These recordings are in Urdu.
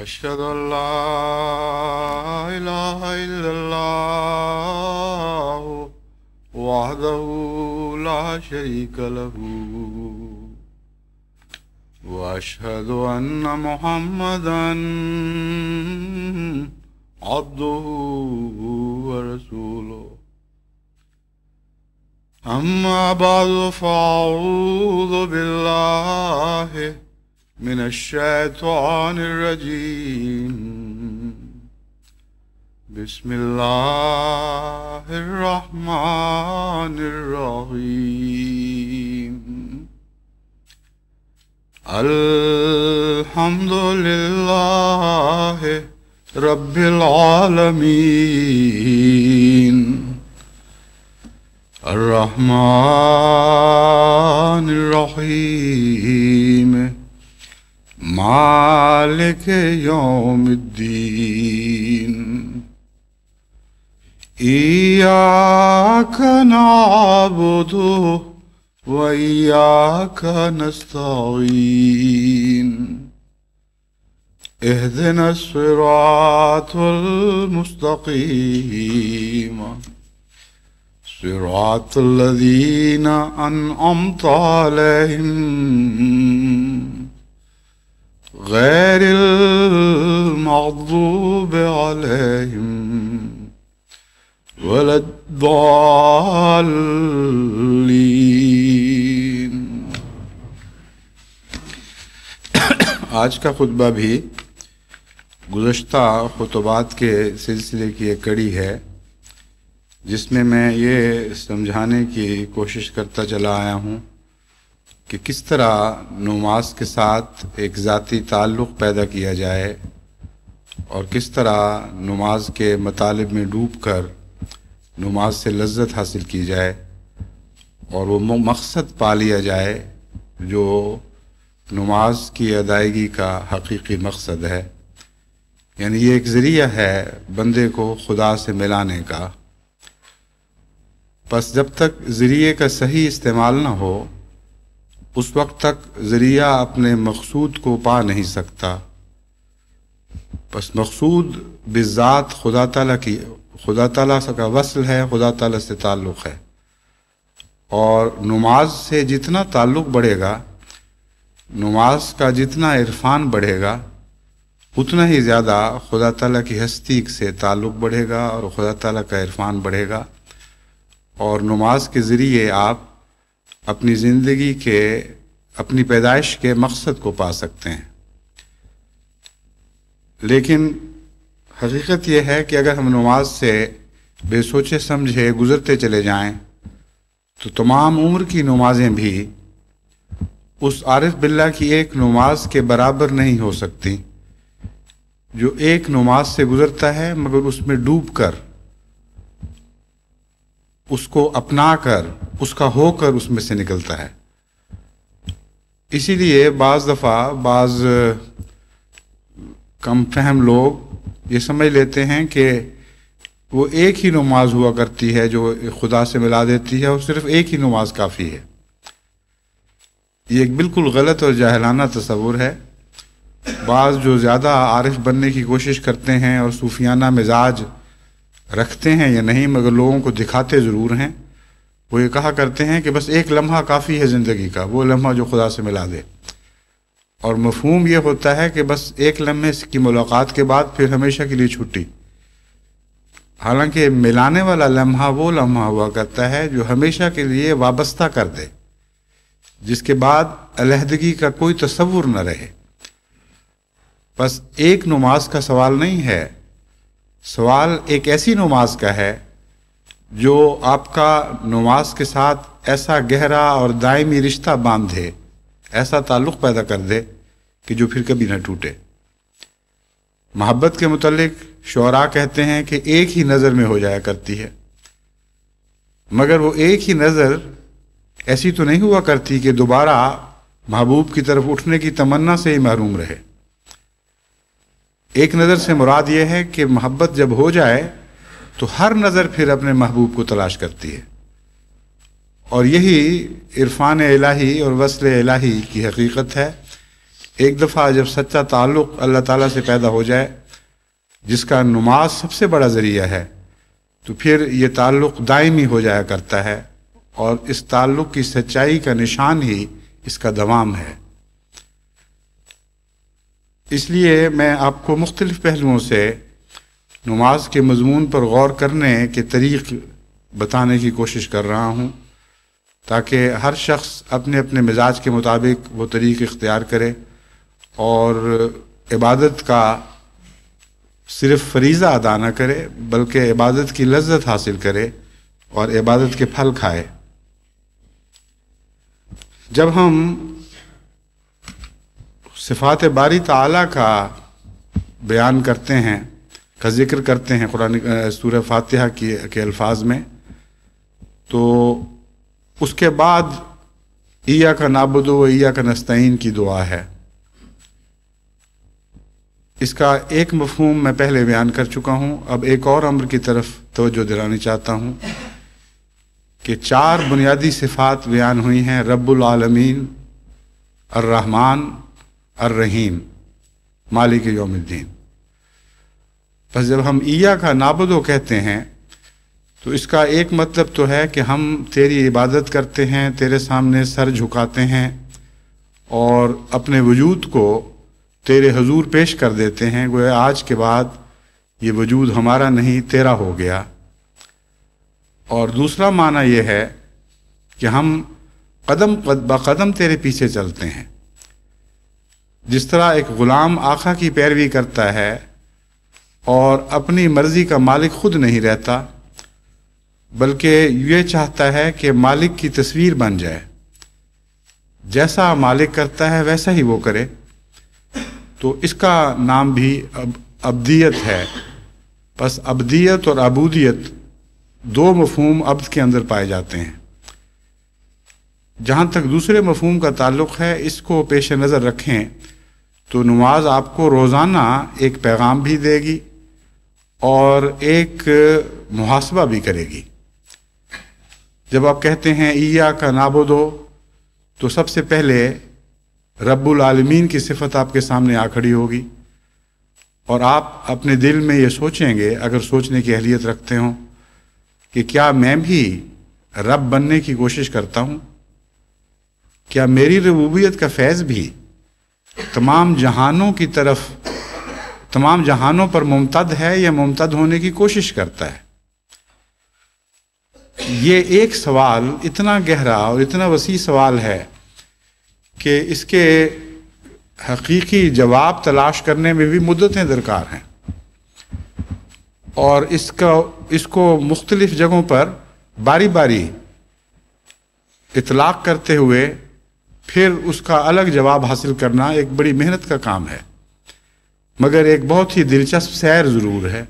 أشهد أن لا إله إلا الله وحده لا شريك له وأشهد أن محمدا عبده ورسوله أما بعد فأعوذ بالله من الشيطان الرجيم بسم الله الرحمن الرحيم الحمد لله رب العالمين الرحمن الرحيم مالك يوم الدين إياك نعبد وإياك نستعين اهدنا الصراط المستقيم صراط الذين أنعمت عليهم غير المغضوب عليهم ولا الضالين۔ آج کا خطبہ بھی گزشتہ خطبات کے سلسلے کی ایک کڑی ہے جس میں یہ سمجھانے کی کوشش کرتا چلا آیا ہوں کہ کس طرح نماز کے ساتھ ایک ذاتی تعلق پیدا کیا جائے اور کس طرح نماز کے مطالب میں ڈوب کر نماز سے لذت حاصل کی جائے اور وہ مقصد پا لیا جائے جو نماز کی ادائیگی کا حقیقی مقصد ہے، یعنی یہ ایک ذریعہ ہے بندے کو خدا سے ملانے کا۔ پس جب تک ذریعے کا صحیح استعمال نہ ہو اس وقت تک ذریعہ اپنے مقصود کو پا نہیں سکتا۔ پس مقصود بذات خدا تعالیٰ کا وصل ہے، خدا تعالیٰ سے تعلق ہے، اور نماز سے جتنا تعلق بڑھے گا، نماز کا جتنا عرفان بڑھے گا، اتنا ہی زیادہ خدا تعالیٰ کی ہستی سے تعلق بڑھے گا اور خدا تعالیٰ کا عرفان بڑھے گا، اور نماز کے ذریعے آپ اپنی زندگی کے اپنی پیدائش کے مقصد کو پا سکتے ہیں۔ لیکن حقیقت یہ ہے کہ اگر ہم نماز سے بے سوچے سمجھے گزرتے چلے جائیں تو تمام عمر کی نمازیں بھی اس عارف باللہ کی ایک نماز کے برابر نہیں ہو سکتی جو ایک نماز سے گزرتا ہے مگر اس میں ڈوب کر، اس کو اپنا کر، اس کا ہو کر اس میں سے نکلتا ہے۔ اسی لیے بعض دفعہ بعض کم فہم لوگ یہ سمجھ لیتے ہیں کہ وہ ایک ہی نماز ہوا کرتی ہے جو خدا سے ملا دیتی ہے اور صرف ایک ہی نماز کافی ہے۔ یہ ایک بالکل غلط اور جاہلانہ تصور ہے۔ بعض جو زیادہ عارف بننے کی کوشش کرتے ہیں اور صوفیانہ مزاج رکھتے ہیں یا نہیں مگر لوگوں کو دکھاتے ضرور ہیں، وہ یہ کہا کرتے ہیں کہ بس ایک لمحہ کافی ہے زندگی کا، وہ لمحہ جو خدا سے ملا دے، اور مفہوم یہ ہوتا ہے کہ بس ایک لمحے کی ملاقات کے بعد پھر ہمیشہ کے لیے چھٹی۔ حالانکہ ملانے والا لمحہ وہ لمحہ ہوا کرتا ہے جو ہمیشہ کے لیے وابستہ کر دے، جس کے بعد علیحدگی کا کوئی تصور نہ رہے۔ بس ایک نماز کا سوال نہیں ہے، سوال ایک ایسی نماز کا ہے جو آپ کا نماز کے ساتھ ایسا گہرا اور دائمی رشتہ باندھے، ایسا تعلق پیدا کر دے کہ جو پھر کبھی نہ ٹوٹے۔ محبت کے متعلق شعراء کہتے ہیں کہ ایک ہی نظر میں ہو جایا کرتی ہے، مگر وہ ایک ہی نظر ایسی تو نہیں ہوا کرتی کہ دوبارہ محبوب کی طرف اٹھنے کی تمنا سے ہی محروم رہے۔ ایک نظر سے مراد یہ ہے کہ محبت جب ہو جائے تو ہر نظر پھر اپنے محبوب کو تلاش کرتی ہے، اور یہی عرفان الہی اور وصل الہی کی حقیقت ہے ایک دفعہ جب سچا تعلق اللہ تعالیٰ سے پیدا ہو جائے، جس کا نماز سب سے بڑا ذریعہ ہے، تو پھر یہ تعلق دائمی ہو جایا کرتا ہے، اور اس تعلق کی سچائی کا نشان ہی اس کا دوام ہے۔ اس لیے میں آپ کو مختلف پہلوؤں سے نماز کے مضمون پر غور کرنے کے طریق بتانے کی کوشش کر رہا ہوں، تاکہ ہر شخص اپنے اپنے مزاج کے مطابق وہ طریق اختیار کرے اور عبادت کا صرف فریضہ ادا نہ کرے، بلکہ عبادت کی لذت حاصل کرے اور عبادت کے پھل کھائے۔ جب ہم صفات باری تعالیٰ کا بیان کرتے ہیں، کا ذکر کرتے ہیں قرآن سورہ فاتحہ کے الفاظ میں، تو اس کے بعد ایاک نعبد و ایاک نستعین کی دعا ہے۔ اس کا ایک مفہوم میں پہلے بیان کر چکا ہوں، اب ایک اور امر کی طرف توجہ دلانی چاہتا ہوں کہ 4 بنیادی صفات بیان ہوئی ہیں: رب العالمین، الرحمن، الرحیم، مالک یوم الدین۔ بس جب ہم ایاک نعبد کہتے ہیں تو اس کا ایک مطلب تو ہے کہ ہم تیری عبادت کرتے ہیں، تیرے سامنے سر جھکاتے ہیں اور اپنے وجود کو تیرے حضور پیش کر دیتے ہیں، گویا آج کے بعد یہ وجود ہمارا نہیں، تیرا ہو گیا۔ اور دوسرا معنی یہ ہے کہ ہم قدم بقدم تیرے پیچھے چلتے ہیں۔ جس طرح ایک غلام آقا کی پیروی کرتا ہے اور اپنی مرضی کا مالک خود نہیں رہتا، بلکہ یہ چاہتا ہے کہ مالک کی تصویر بن جائے، جیسا مالک کرتا ہے ویسا ہی وہ کرے، تو اس کا نام بھی عبدیت ہے۔ پس عبدیت اور عبودیت 2 مفہوم عبد کے اندر پائے جاتے ہیں۔ جہاں تک دوسرے مفہوم کا تعلق ہے، اس کو پیش نظر رکھیں تو نماز آپ کو روزانہ ایک پیغام بھی دے گی اور ایک محاسبہ بھی کرے گی۔ جب آپ کہتے ہیں ایاک نعبد، تو سب سے پہلے رب العالمین کی صفت آپ کے سامنے آ کھڑی ہوگی، اور آپ اپنے دل میں یہ سوچیں گے، اگر سوچنے کی اہلیت رکھتے ہوں، کہ کیا میں بھی رب بننے کی کوشش کرتا ہوں؟ کیا میری ربوبیت کا فیض بھی تمام جہانوں کی طرف، تمام جہانوں پر ممتد ہے یا ممتد ہونے کی کوشش کرتا ہے؟ یہ ایک سوال اتنا گہرا اور اتنا وسیع سوال ہے کہ اس کے حقیقی جواب تلاش کرنے میں بھی مدتیں درکار ہیں، اور اس کو مختلف جگہوں پر باری باری اطلاق کرتے ہوئے پھر اس کا الگ جواب حاصل کرنا ایک بڑی محنت کا کام ہے، مگر ایک بہت ہی دلچسپ سیر ضرور ہے۔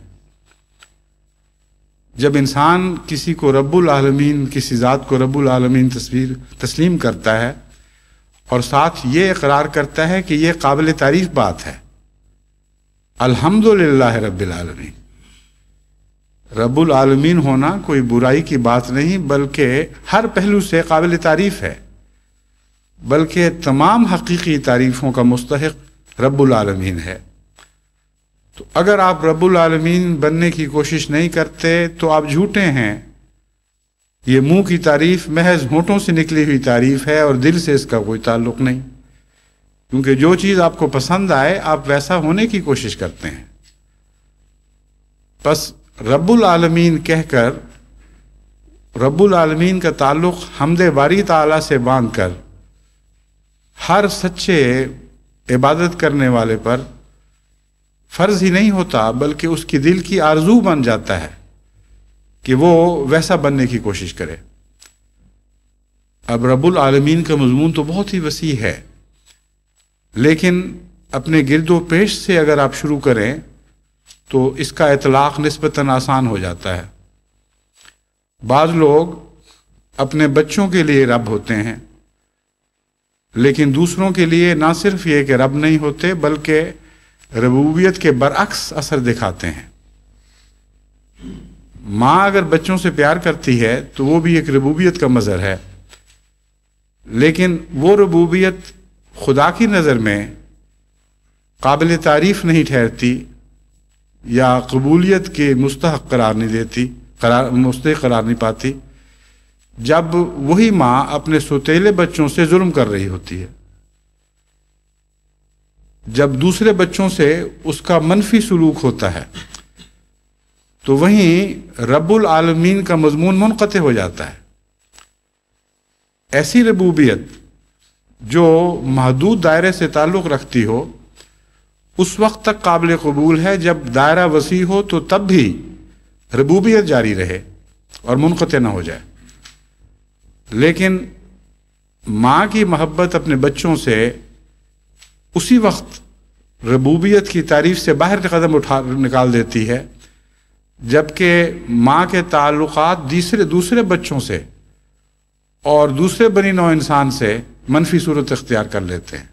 جب انسان کسی کو رب العالمین، کسی ذات کو رب العالمین تسلیم کرتا ہے اور ساتھ یہ اقرار کرتا ہے کہ یہ قابل تعریف بات ہے، الحمدللہ رب العالمین، رب العالمین ہونا کوئی برائی کی بات نہیں، بلکہ ہر پہلو سے قابل تعریف ہے، بلکہ تمام حقیقی تعریفوں کا مستحق رب العالمین ہے۔ تو اگر آپ رب العالمین بننے کی کوشش نہیں کرتے تو آپ جھوٹے ہیں۔ یہ منہ کی تعریف محض ہونٹوں سے نکلی ہوئی تعریف ہے اور دل سے اس کا کوئی تعلق نہیں، کیونکہ جو چیز آپ کو پسند آئے آپ ویسا ہونے کی کوشش کرتے ہیں۔ بس رب العالمین کہہ کر رب العالمین کا تعلق حمد باری تعالیٰ سے باندھ کر ہر سچے عبادت کرنے والے پر فرض ہی نہیں ہوتا، بلکہ اس کی دل کی آرزو بن جاتا ہے کہ وہ ویسا بننے کی کوشش کرے۔ اب رب العالمین کا مضمون تو بہت ہی وسیع ہے، لیکن اپنے گرد و پیش سے اگر آپ شروع کریں تو اس کا اطلاق نسبتاً آسان ہو جاتا ہے۔ بعض لوگ اپنے بچوں کے لیے رب ہوتے ہیں، لیکن دوسروں کے لیے نہ صرف یہ کہ رب نہیں ہوتے، بلکہ ربوبیت کے برعکس اثر دکھاتے ہیں۔ ماں اگر بچوں سے پیار کرتی ہے تو وہ بھی ایک ربوبیت کا مظہر ہے، لیکن وہ ربوبیت خدا کی نظر میں قابل تعریف نہیں ٹھہرتی یا قبولیت کے مستحق قرار نہیں دیتی، مستحق قرار نہیں پاتی جب وہی ماں اپنے سوتیلے بچوں سے ظلم کر رہی ہوتی ہے، جب دوسرے بچوں سے اس کا منفی سلوک ہوتا ہے، تو وہیں رب العالمین کا مضمون منقطع ہو جاتا ہے۔ ایسی ربوبیت جو محدود دائرے سے تعلق رکھتی ہو اس وقت تک قابل قبول ہے جب دائرہ وسیع ہو تو تب بھی ربوبیت جاری رہے اور منقطع نہ ہو جائے، لیکن ماں کی محبت اپنے بچوں سے اسی وقت ربوبیت کی تعریف سے باہر قدم نکال دیتی ہے جبکہ ماں کے تعلقات دوسرے بچوں سے اور دوسرے بنی نوع انسان سے منفی صورت اختیار کر لیتے ہیں۔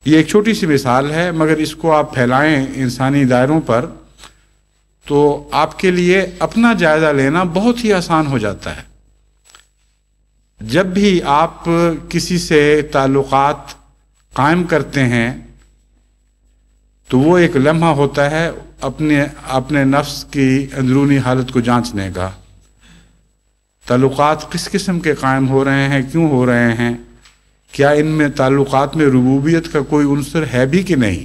یہ ایک چھوٹی سی مثال ہے، مگر اس کو آپ پھیلائیں انسانی دائروں پر تو آپ کے لیے اپنا جائزہ لینا بہت ہی آسان ہو جاتا ہے۔ جب بھی آپ کسی سے تعلقات قائم کرتے ہیں تو وہ ایک لمحہ ہوتا ہے اپنے نفس کی اندرونی حالت کو جانچنے کا، تعلقات کس قسم کے قائم ہو رہے ہیں، کیوں ہو رہے ہیں، کیا ان میں تعلقات میں ربوبیت کا کوئی عنصر ہے بھی کہ نہیں۔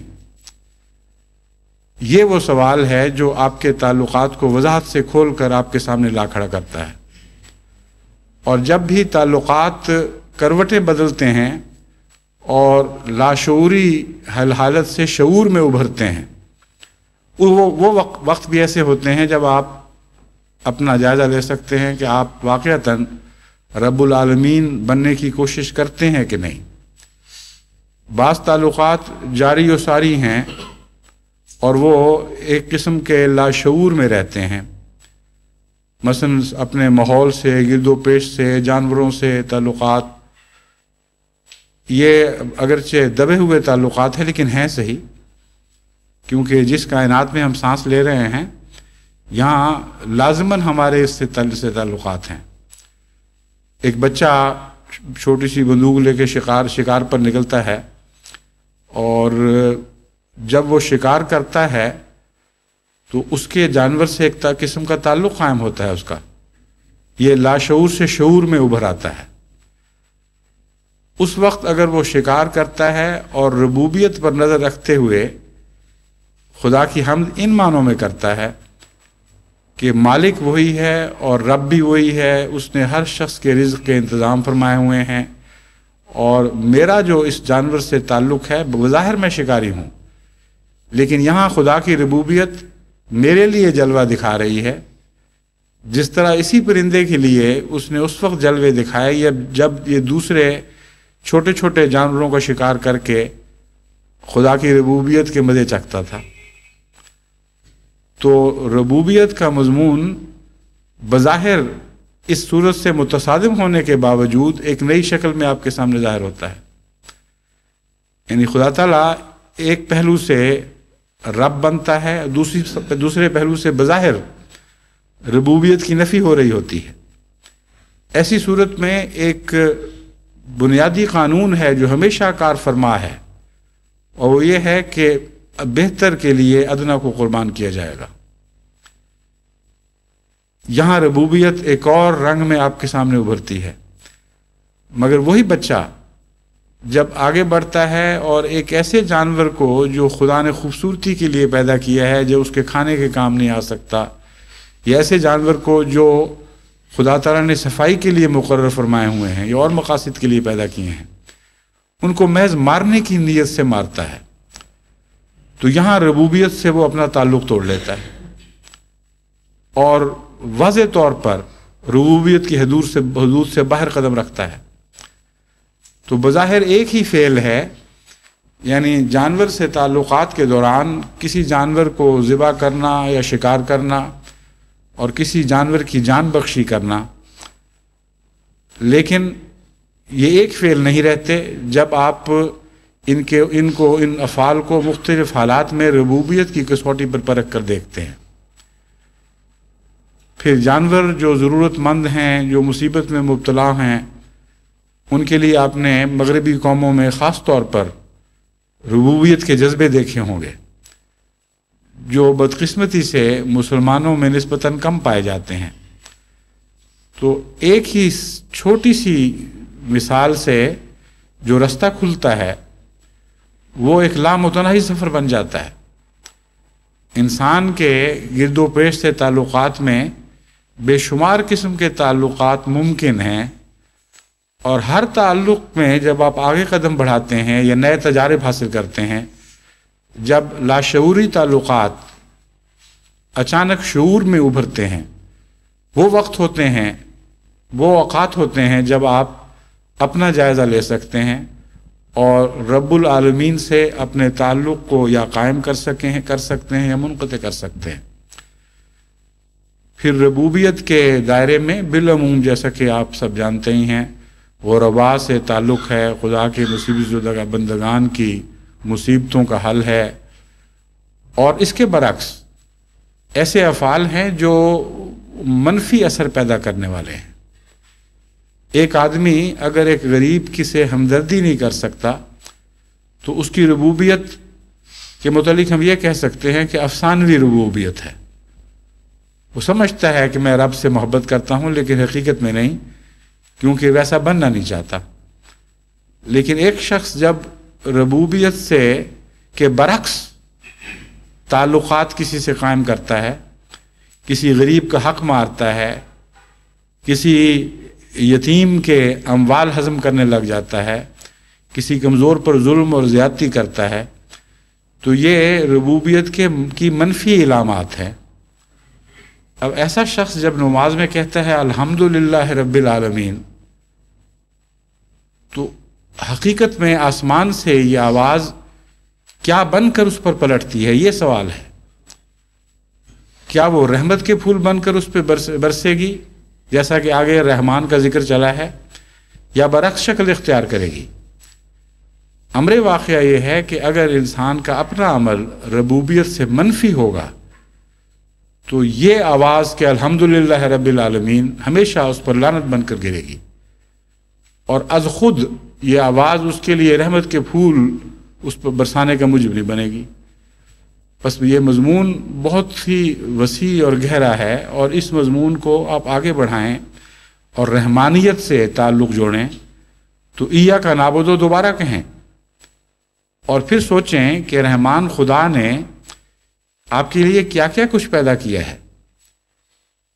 یہ وہ سوال ہے جو آپ کے تعلقات کو وضاحت سے کھول کر آپ کے سامنے لا کھڑا کرتا ہے، اور جب بھی تعلقات کروٹیں بدلتے ہیں اور لاشعوری حالت سے شعور میں ابھرتے ہیں، وہ وقت بھی ایسے ہوتے ہیں جب آپ اپنا جائزہ لے سکتے ہیں کہ آپ واقعتاً رب العالمین بننے کی کوشش کرتے ہیں کہ نہیں۔ بعض تعلقات جاری و ساری ہیں اور وہ ایک قسم کے لاشعور میں رہتے ہیں، مثلا اپنے ماحول سے، گرد و پیش سے، جانوروں سے تعلقات، یہ اگرچہ دبے ہوئے تعلقات ہیں لیکن ہیں صحیح، کیونکہ جس کائنات میں ہم سانس لے رہے ہیں یہاں لازماً ہمارے اس سے تعلقات ہیں۔ ایک بچہ چھوٹی سی بندوق لے کے شکار پر نکلتا ہے، اور جب وہ شکار کرتا ہے تو اس کے جانور سے ایک قسم کا تعلق قائم ہوتا ہے، اس کا یہ لاشعور سے شعور میں ابھر آتا ہے۔ اس وقت اگر وہ شکار کرتا ہے اور ربوبیت پر نظر رکھتے ہوئے خدا کی حمد ان معنوں میں کرتا ہے کہ مالک وہی ہے اور رب بھی وہی ہے، اس نے ہر شخص کے رزق کے انتظام فرمائے ہوئے ہیں، اور میرا جو اس جانور سے تعلق ہے بظاہر میں شکاری ہوں، لیکن یہاں خدا کی ربوبیت میرے لیے جلوہ دکھا رہی ہے، جس طرح اسی پرندے کے لیے اس نے اس وقت جلوے دکھائے جب یہ دوسرے چھوٹے چھوٹے جانوروں کا شکار کر کے خدا کی ربوبیت کے مزے چکھتا تھا۔ تو ربوبیت کا مضمون بظاہر اس صورت سے متصادم ہونے کے باوجود ایک نئی شکل میں آپ کے سامنے ظاہر ہوتا ہے، یعنی خدا تعالیٰ ایک پہلو سے رب بنتا ہے، دوسرے پہلو سے بظاہر ربوبیت کی نفی ہو رہی ہوتی ہے۔ ایسی صورت میں ایک بنیادی قانون ہے جو ہمیشہ کار فرما ہے، اور وہ یہ ہے کہ بہتر کے لیے ادنا کو قربان کیا جائے گا۔ یہاں ربوبیت ایک اور رنگ میں آپ کے سامنے ابھرتی ہے، مگر وہی بچہ جب آگے بڑھتا ہے اور ایک ایسے جانور کو جو خدا نے خوبصورتی کے لیے پیدا کیا ہے، جو اس کے کھانے کے کام نہیں آ سکتا، یا ایسے جانور کو جو خدا تعالیٰ نے صفائی کے لیے مقرر فرمائے ہوئے ہیں یا اور مقاصد کے لیے پیدا کیے ہیں، ان کو محض مارنے کی نیت سے مارتا ہے، تو یہاں ربوبیت سے وہ اپنا تعلق توڑ لیتا ہے اور واضح طور پر ربوبیت کی حدود سے باہر قدم رکھتا ہے۔ تو بظاہر ایک ہی فعل ہے، یعنی جانور سے تعلقات کے دوران کسی جانور کو ذبح کرنا یا شکار کرنا اور کسی جانور کی جان بخشی کرنا، لیکن یہ ایک فعل نہیں رہتے جب آپ ان افعال کو مختلف حالات میں ربوبیت کی کسوٹی پر پرکھ کر دیکھتے ہیں۔ پھر جانور جو ضرورت مند ہیں، جو مصیبت میں مبتلا ہیں، ان کے لیے آپ نے مغربی قوموں میں خاص طور پر ربوبیت کے جذبے دیکھے ہوں گے، جو بدقسمتی سے مسلمانوں میں نسبتاً کم پائے جاتے ہیں۔ تو ایک ہی چھوٹی سی مثال سے جو رستہ کھلتا ہے وہ ایک لامتناہی سفر بن جاتا ہے۔ انسان کے گرد و پیش سے تعلقات میں بے شمار قسم کے تعلقات ممکن ہیں، اور ہر تعلق میں جب آپ آگے قدم بڑھاتے ہیں یا نئے تجارب حاصل کرتے ہیں، جب لاشعوری تعلقات اچانک شعور میں ابھرتے ہیں، وہ وقت ہوتے ہیں، وہ اوقات ہوتے ہیں جب آپ اپنا جائزہ لے سکتے ہیں اور رب العالمین سے اپنے تعلق کو یا قائم کر سکتے ہیں یا منقطع کر سکتے ہیں۔ پھر ربوبیت کے دائرے میں بالعموم جیسا کہ آپ سب جانتے ہی ہیں، غرباء سے تعلق ہے، خدا کے مصیبت زدہ بندگان کی مصیبتوں کا حل ہے، اور اس کے برعکس ایسے افعال ہیں جو منفی اثر پیدا کرنے والے ہیں۔ ایک آدمی اگر ایک غریب کی سے ہمدردی نہیں کر سکتا تو اس کی ربوبیت کے متعلق ہم یہ کہہ سکتے ہیں کہ افسانوی ربوبیت ہے۔ وہ سمجھتا ہے کہ میں رب سے محبت کرتا ہوں، لیکن حقیقت میں نہیں، کیونکہ ویسا بننا نہیں چاہتا۔ لیکن ایک شخص جب ربوبیت سے کے برعکس تعلقات کسی سے قائم کرتا ہے، کسی غریب کا حق مارتا ہے، کسی یتیم کے اموال ہضم کرنے لگ جاتا ہے، کسی کمزور پر ظلم اور زیادتی کرتا ہے، تو یہ ربوبیت کی منفی علامات ہیں۔ اب ایسا شخص جب نماز میں کہتا ہے الحمدللہ رب العالمین، تو حقیقت میں آسمان سے یہ آواز کیا بن کر اس پر پلٹتی ہے، یہ سوال ہے۔ کیا وہ رحمت کے پھول بن کر اس پہ برسے گی، جیسا کہ آگے رحمان کا ذکر چلا ہے، یا برعکس شکل اختیار کرے گی؟ امر واقعہ یہ ہے کہ اگر انسان کا اپنا عمل ربوبیت سے منفی ہوگا تو یہ آواز کہ الحمدللہ رب العالمین ہمیشہ اس پر لعنت بن کر گرے گی، اور از خود یہ آواز اس کے لیے رحمت کے پھول اس پر برسانے کا موجب نہیں بنے گی۔ بس یہ مضمون بہت ہی وسیع اور گہرا ہے، اور اس مضمون کو آپ آگے بڑھائیں اور رحمانیت سے تعلق جوڑیں تو ایاک نعبد دوبارہ کہیں، اور پھر سوچیں کہ رحمان خدا نے آپ کے لیے کیا کیا کچھ پیدا کیا ہے۔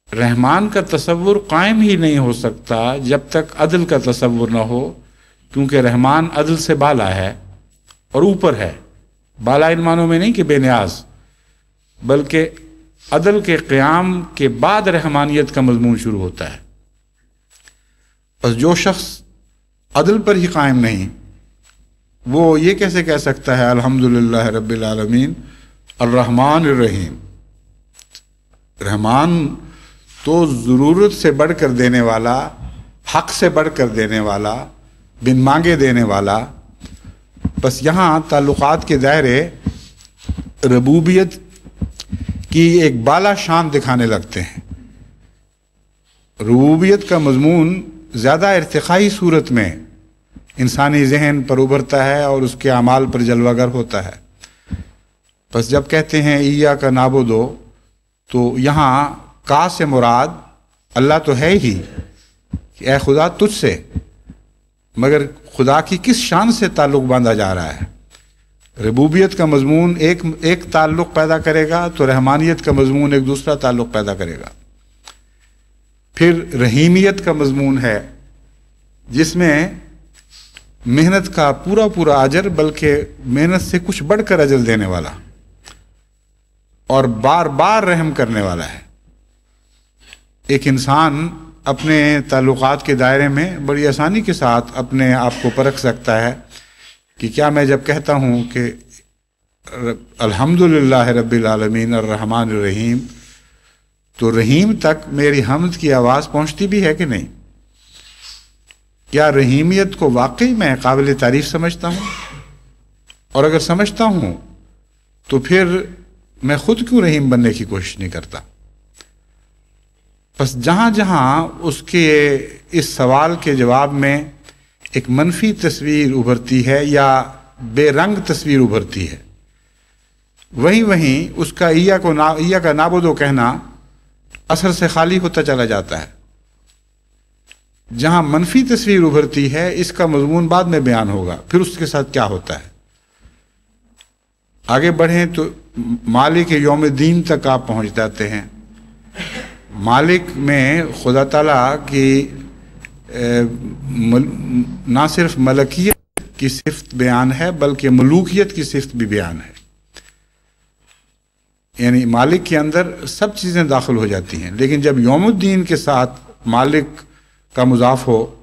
رحمان کا تصور قائم ہی نہیں ہو سکتا جب تک عدل کا تصور نہ ہو، کیونکہ رحمان عدل سے بالا ہے اور اوپر ہے۔ بالا ان معنوں میں نہیں کہ بے نیاز، بلکہ عدل کے قیام کے بعد رحمانیت کا مضمون شروع ہوتا ہے۔ بس جو شخص عدل پر ہی قائم نہیں، وہ یہ کیسے کہہ سکتا ہے الحمدللہ رب العالمین الرحمن الرحیم؟ رحمان تو ضرورت سے بڑھ کر دینے والا، حق سے بڑھ کر دینے والا، بن مانگے دینے والا۔ بس یہاں تعلقات کے دائرے ربوبیت کی ایک بالا شان دکھانے لگتے ہیں۔ ربوبیت کا مضمون زیادہ ارتقائی صورت میں انسانی ذہن پر ابھرتا ہے اور اس کے اعمال پر جلوہ گر ہوتا ہے۔ بس جب کہتے ہیں ایاک نعبد، تو یہاں کا سے مراد اللہ تو ہے ہی کہ اے خدا تجھ سے، مگر خدا کی کس شان سے تعلق باندھا جا رہا ہے؟ ربوبیت کا مضمون ایک تعلق پیدا کرے گا تو رحمانیت کا مضمون ایک دوسرا تعلق پیدا کرے گا۔ پھر رحیمیت کا مضمون ہے، جس میں محنت کا پورا اجر، بلکہ محنت سے کچھ بڑھ کر اجر دینے والا اور بار بار رحم کرنے والا ہے۔ ایک انسان اپنے تعلقات کے دائرے میں بڑی آسانی کے ساتھ اپنے آپ کو پرکھ سکتا ہے کہ کیا میں جب کہتا ہوں کہ الحمدللہ رب العالمین الرحمن الرحیم، تو رحیم تک میری حمد کی آواز پہنچتی بھی ہے کہ نہیں؟ کیا رحیمیت کو واقعی میں قابل تعریف سمجھتا ہوں؟ اور اگر سمجھتا ہوں تو پھر میں خود کیوں رحیم بننے کی کوشش نہیں کرتا؟ بس جہاں جہاں اس کے اس سوال کے جواب میں ایک منفی تصویر ابھرتی ہے یا بے رنگ تصویر ابھرتی ہے، وہیں اس کا ایا کا نعبدو کہنا اثر سے خالی ہوتا چلا جاتا ہے۔ جہاں منفی تصویر ابھرتی ہے اس کا مضمون بعد میں بیان ہوگا، پھر اس کے ساتھ کیا ہوتا ہے۔ آگے بڑھیں تو مالک یوم الدین تک آپ پہنچ جاتے ہیں۔ مالک میں خدا تعالیٰ کی نہ صرف ملکیت کی صفت بیان ہے بلکہ ملوکیت کی صفت بھی بیان ہے، یعنی مالک کے اندر سب چیزیں داخل ہو جاتی ہیں، لیکن جب یوم الدین کے ساتھ مالک کا مضاف ہو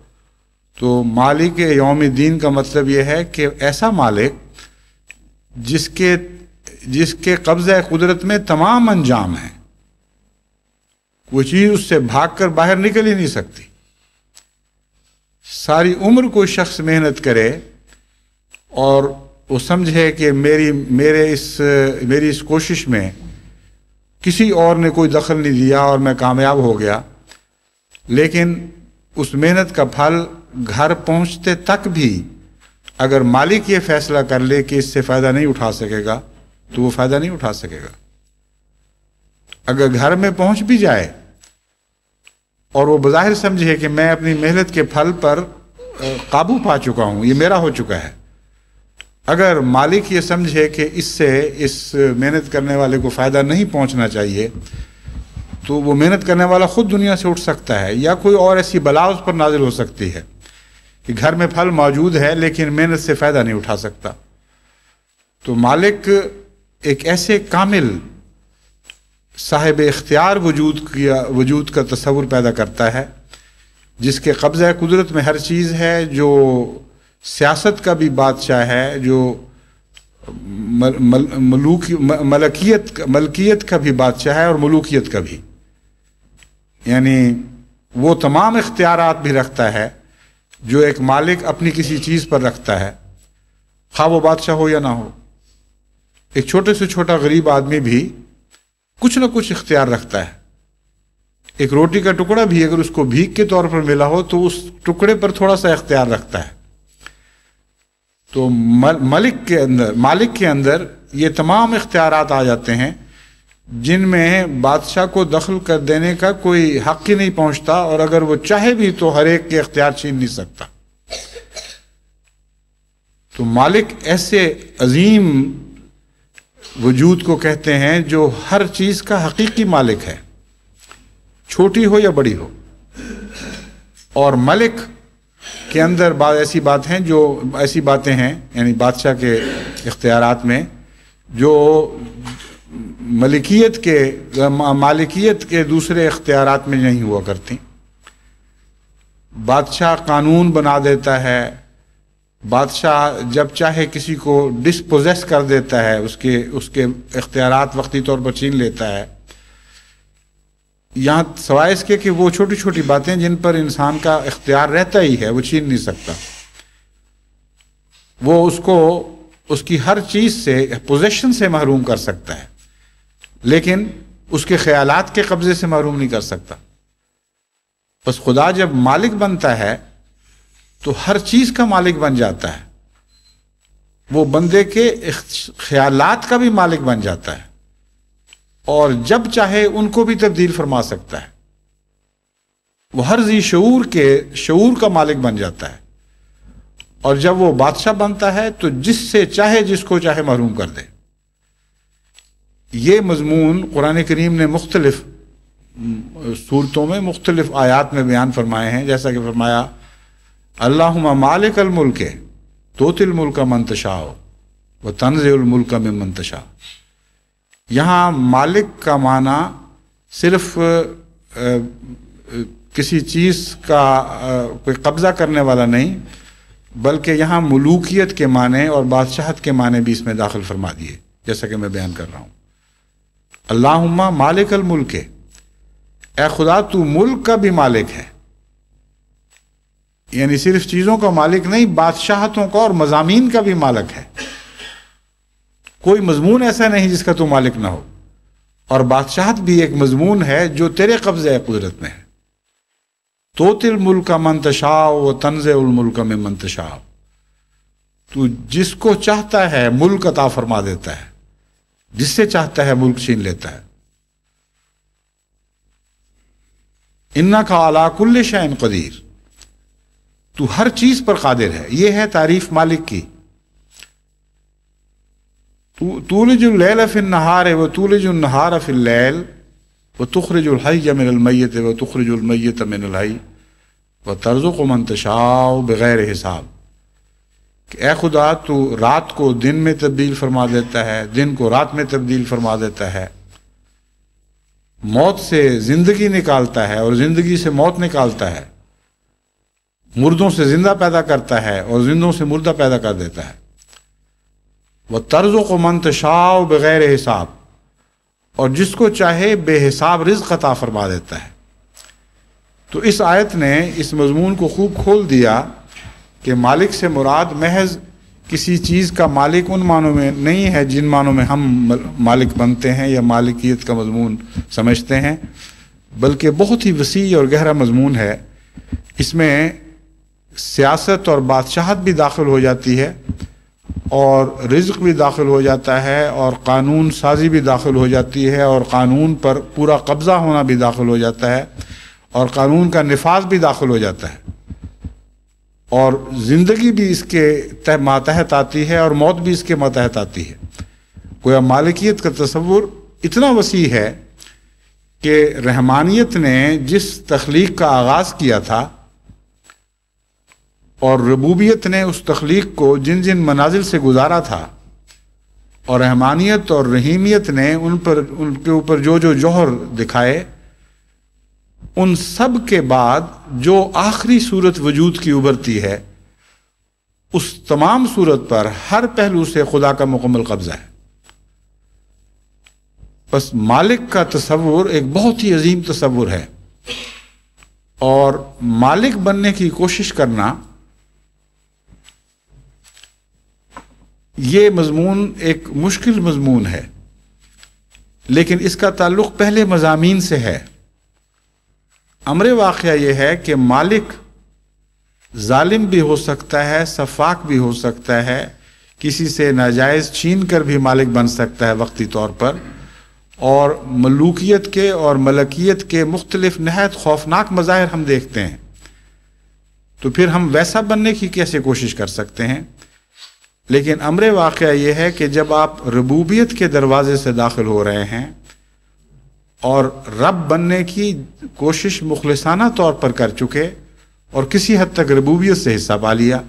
تو مالک یوم الدین کا مطلب یہ ہے کہ ایسا مالک جس کے قبضہ قدرت میں تمام انجام ہیں، وہ چیز اس سے بھاگ کر باہر نکل ہی نہیں سکتی۔ ساری عمر کوئی شخص محنت کرے اور وہ سمجھے کہ میری اس کوشش میں کسی اور نے کوئی دخل نہیں دیا اور میں کامیاب ہو گیا، لیکن اس محنت کا پھل گھر پہنچتے تک بھی اگر مالک یہ فیصلہ کر لے کہ اس سے فائدہ نہیں اٹھا سکے گا تو وہ فائدہ نہیں اٹھا سکے گا۔ اگر گھر میں پہنچ بھی جائے اور وہ بظاہر سمجھے کہ میں اپنی محنت کے پھل پر قابو پا چکا ہوں، یہ میرا ہو چکا ہے، اگر مالک یہ سمجھے کہ اس محنت کرنے والے کو فائدہ نہیں پہنچنا چاہیے تو وہ محنت کرنے والا خود دنیا سے اٹھ سکتا ہے، یا کوئی اور ایسی بلا اس پر نازل ہو سکتی ہے کہ گھر میں پھل موجود ہے لیکن محنت سے فائدہ نہیں اٹھا سکتا۔ تو مالک ایک ایسے کامل صاحب اختیار وجود کا تصور پیدا کرتا ہے جس کے قبضہ قدرت میں ہر چیز ہے، جو سیاست کا بھی بادشاہ ہے، جو ملکیت کا بھی بادشاہ ہے اور ملوکیت کا بھی، یعنی وہ تمام اختیارات بھی رکھتا ہے جو ایک مالک اپنی کسی چیز پر رکھتا ہے، خواہ وہ بادشاہ ہو یا نہ ہو۔ ایک چھوٹے سے چھوٹا غریب آدمی بھی کچھ نہ کچھ اختیار رکھتا ہے۔ ایک روٹی کا ٹکڑا بھی اگر اس کو بھیک کے طور پر ملا ہو تو اس ٹکڑے پر تھوڑا سا اختیار رکھتا ہے۔ تو مالک کے اندر یہ تمام اختیارات آ جاتے ہیں جن میں بادشاہ کو دخل کر دینے کا کوئی حق ہی نہیں پہنچتا، اور اگر وہ چاہے بھی تو ہر ایک کے اختیار چھین نہیں سکتا۔ تو مالک ایسے عظیم وجود کو کہتے ہیں جو ہر چیز کا حقیقی مالک ہے، چھوٹی ہو یا بڑی ہو۔ اور ملک کے اندر بعض ایسی باتیں ہیں یعنی بادشاہ کے اختیارات میں جو مالکیت کے دوسرے اختیارات میں نہیں ہوا کرتی۔ بادشاہ قانون بنا دیتا ہے، بادشاہ جب چاہے کسی کو ڈسپوزیس کر دیتا ہے، اس کے اختیارات وقتی طور پر چھین لیتا ہے، یہاں سوائے اس کے کہ وہ چھوٹی چھوٹی باتیں جن پر انسان کا اختیار رہتا ہی ہے وہ چھین نہیں سکتا۔ وہ اس کی ہر چیز سے پوزیشن سے محروم کر سکتا ہے، لیکن اس کے خیالات کے قبضے سے محروم نہیں کر سکتا۔ بس خدا جب مالک بنتا ہے تو ہر چیز کا مالک بن جاتا ہے، وہ بندے کے خیالات کا بھی مالک بن جاتا ہے، اور جب چاہے ان کو بھی تبدیل فرما سکتا ہے۔ وہ ہر ذی شعور کا مالک بن جاتا ہے، اور جب وہ بادشاہ بنتا ہے تو جس کو چاہے محروم کر دے۔ یہ مضمون قرآن کریم نے مختلف صورتوں میں مختلف آیات میں بیان فرمائے ہیں، جیسا کہ فرمایا اللہم مالک الملک تؤتی الملک من تشاء وتنزع الملک ممن تشاء۔ یہاں مالک کا معنی صرف کسی چیز کا کوئی قبضہ کرنے والا نہیں، بلکہ یہاں ملوکیت کے معنی اور بادشاہت کے معنی بھی اس میں داخل فرما دیے، جیسا کہ میں بیان کر رہا ہوں۔ اللہم مالک الملک، اے خدا تو ملک کا بھی مالک ہے، یعنی صرف چیزوں کا مالک نہیں، بادشاہتوں کا اور مضامین کا بھی مالک ہے۔ کوئی مضمون ایسا نہیں جس کا تو مالک نہ ہو، اور بادشاہت بھی ایک مضمون ہے جو تیرے قبضے قدرت میں ہے۔ تؤتی الملک من تشاء وتنزع الملک ممن تشاء، تو جس کو چاہتا ہے ملک عطا فرما دیتا ہے، جس سے چاہتا ہے ملک چھین لیتا ہے۔ انک علی کل شیء قدیر، تو ہر چیز پر قادر ہے۔ یہ ہے تعریف مالک کی۔ تولج اللیل فی النہار وتولج النہار فی اللیل وتخرج الحی من المیت وتخرج المیت من الحی وترزق من تشاء بغیر حساب، کہ اے خدا تو رات کو دن میں تبدیل فرما دیتا ہے، دن کو رات میں تبدیل فرما دیتا ہے، موت سے زندگی نکالتا ہے اور زندگی سے موت نکالتا ہے، مردوں سے زندہ پیدا کرتا ہے اور زندوں سے مردہ پیدا کر دیتا ہے۔ وَتَرْزُقُ مَن تَشَاءُ بغیر حساب، اور جس کو چاہے بے حساب رزق عطا فرما دیتا ہے۔ تو اس آیت نے اس مضمون کو خوب کھول دیا کہ مالک سے مراد محض کسی چیز کا مالک ان معنوں میں نہیں ہے جن معنوں میں ہم مالک بنتے ہیں یا مالکیت کا مضمون سمجھتے ہیں، بلکہ بہت ہی وسیع اور گہرا مضمون ہے۔ اس میں سیاست اور بادشاہت بھی داخل ہو جاتی ہے، اور رزق بھی داخل ہو جاتا ہے، اور قانون سازی بھی داخل ہو جاتی ہے، اور قانون پر پورا قبضہ ہونا بھی داخل ہو جاتا ہے، اور قانون کا نفاذ بھی داخل ہو جاتا ہے، اور زندگی بھی اس کے ماتحت آتی ہے اور موت بھی اس کے ماتحت آتی ہے۔ گویا مالکیت کا تصور اتنا وسیع ہے کہ رحمانیت نے جس تخلیق کا آغاز کیا تھا اور ربوبیت نے اس تخلیق کو جن جن منازل سے گزارا تھا، اور رحمانیت اور رحیمیت نے ان کے اوپر جو جو جوہر دکھائے، ان سب کے بعد جو آخری صورت وجود کی ابھرتی ہے، اس تمام صورت پر ہر پہلو سے خدا کا مکمل قبضہ ہے۔ بس مالک کا تصور ایک بہت ہی عظیم تصور ہے، اور مالک بننے کی کوشش کرنا یہ مضمون ایک مشکل مضمون ہے، لیکن اس کا تعلق پہلے مضامین سے ہے۔ امر واقعہ یہ ہے کہ مالک ظالم بھی ہو سکتا ہے، سفاک بھی ہو سکتا ہے، کسی سے ناجائز چھین کر بھی مالک بن سکتا ہے وقتی طور پر، اور ملوکیت کے اور ملکیت کے مختلف نہایت خوفناک مظاہر ہم دیکھتے ہیں۔ تو پھر ہم ویسا بننے کی کیسے کوشش کر سکتے ہیں؟ لیکن امر واقعہ یہ ہے کہ جب آپ ربوبیت کے دروازے سے داخل ہو رہے ہیں اور رب بننے کی کوشش مخلصانہ طور پر کر چکے اور کسی حد تک ربوبیت سے حصہ پا لیا،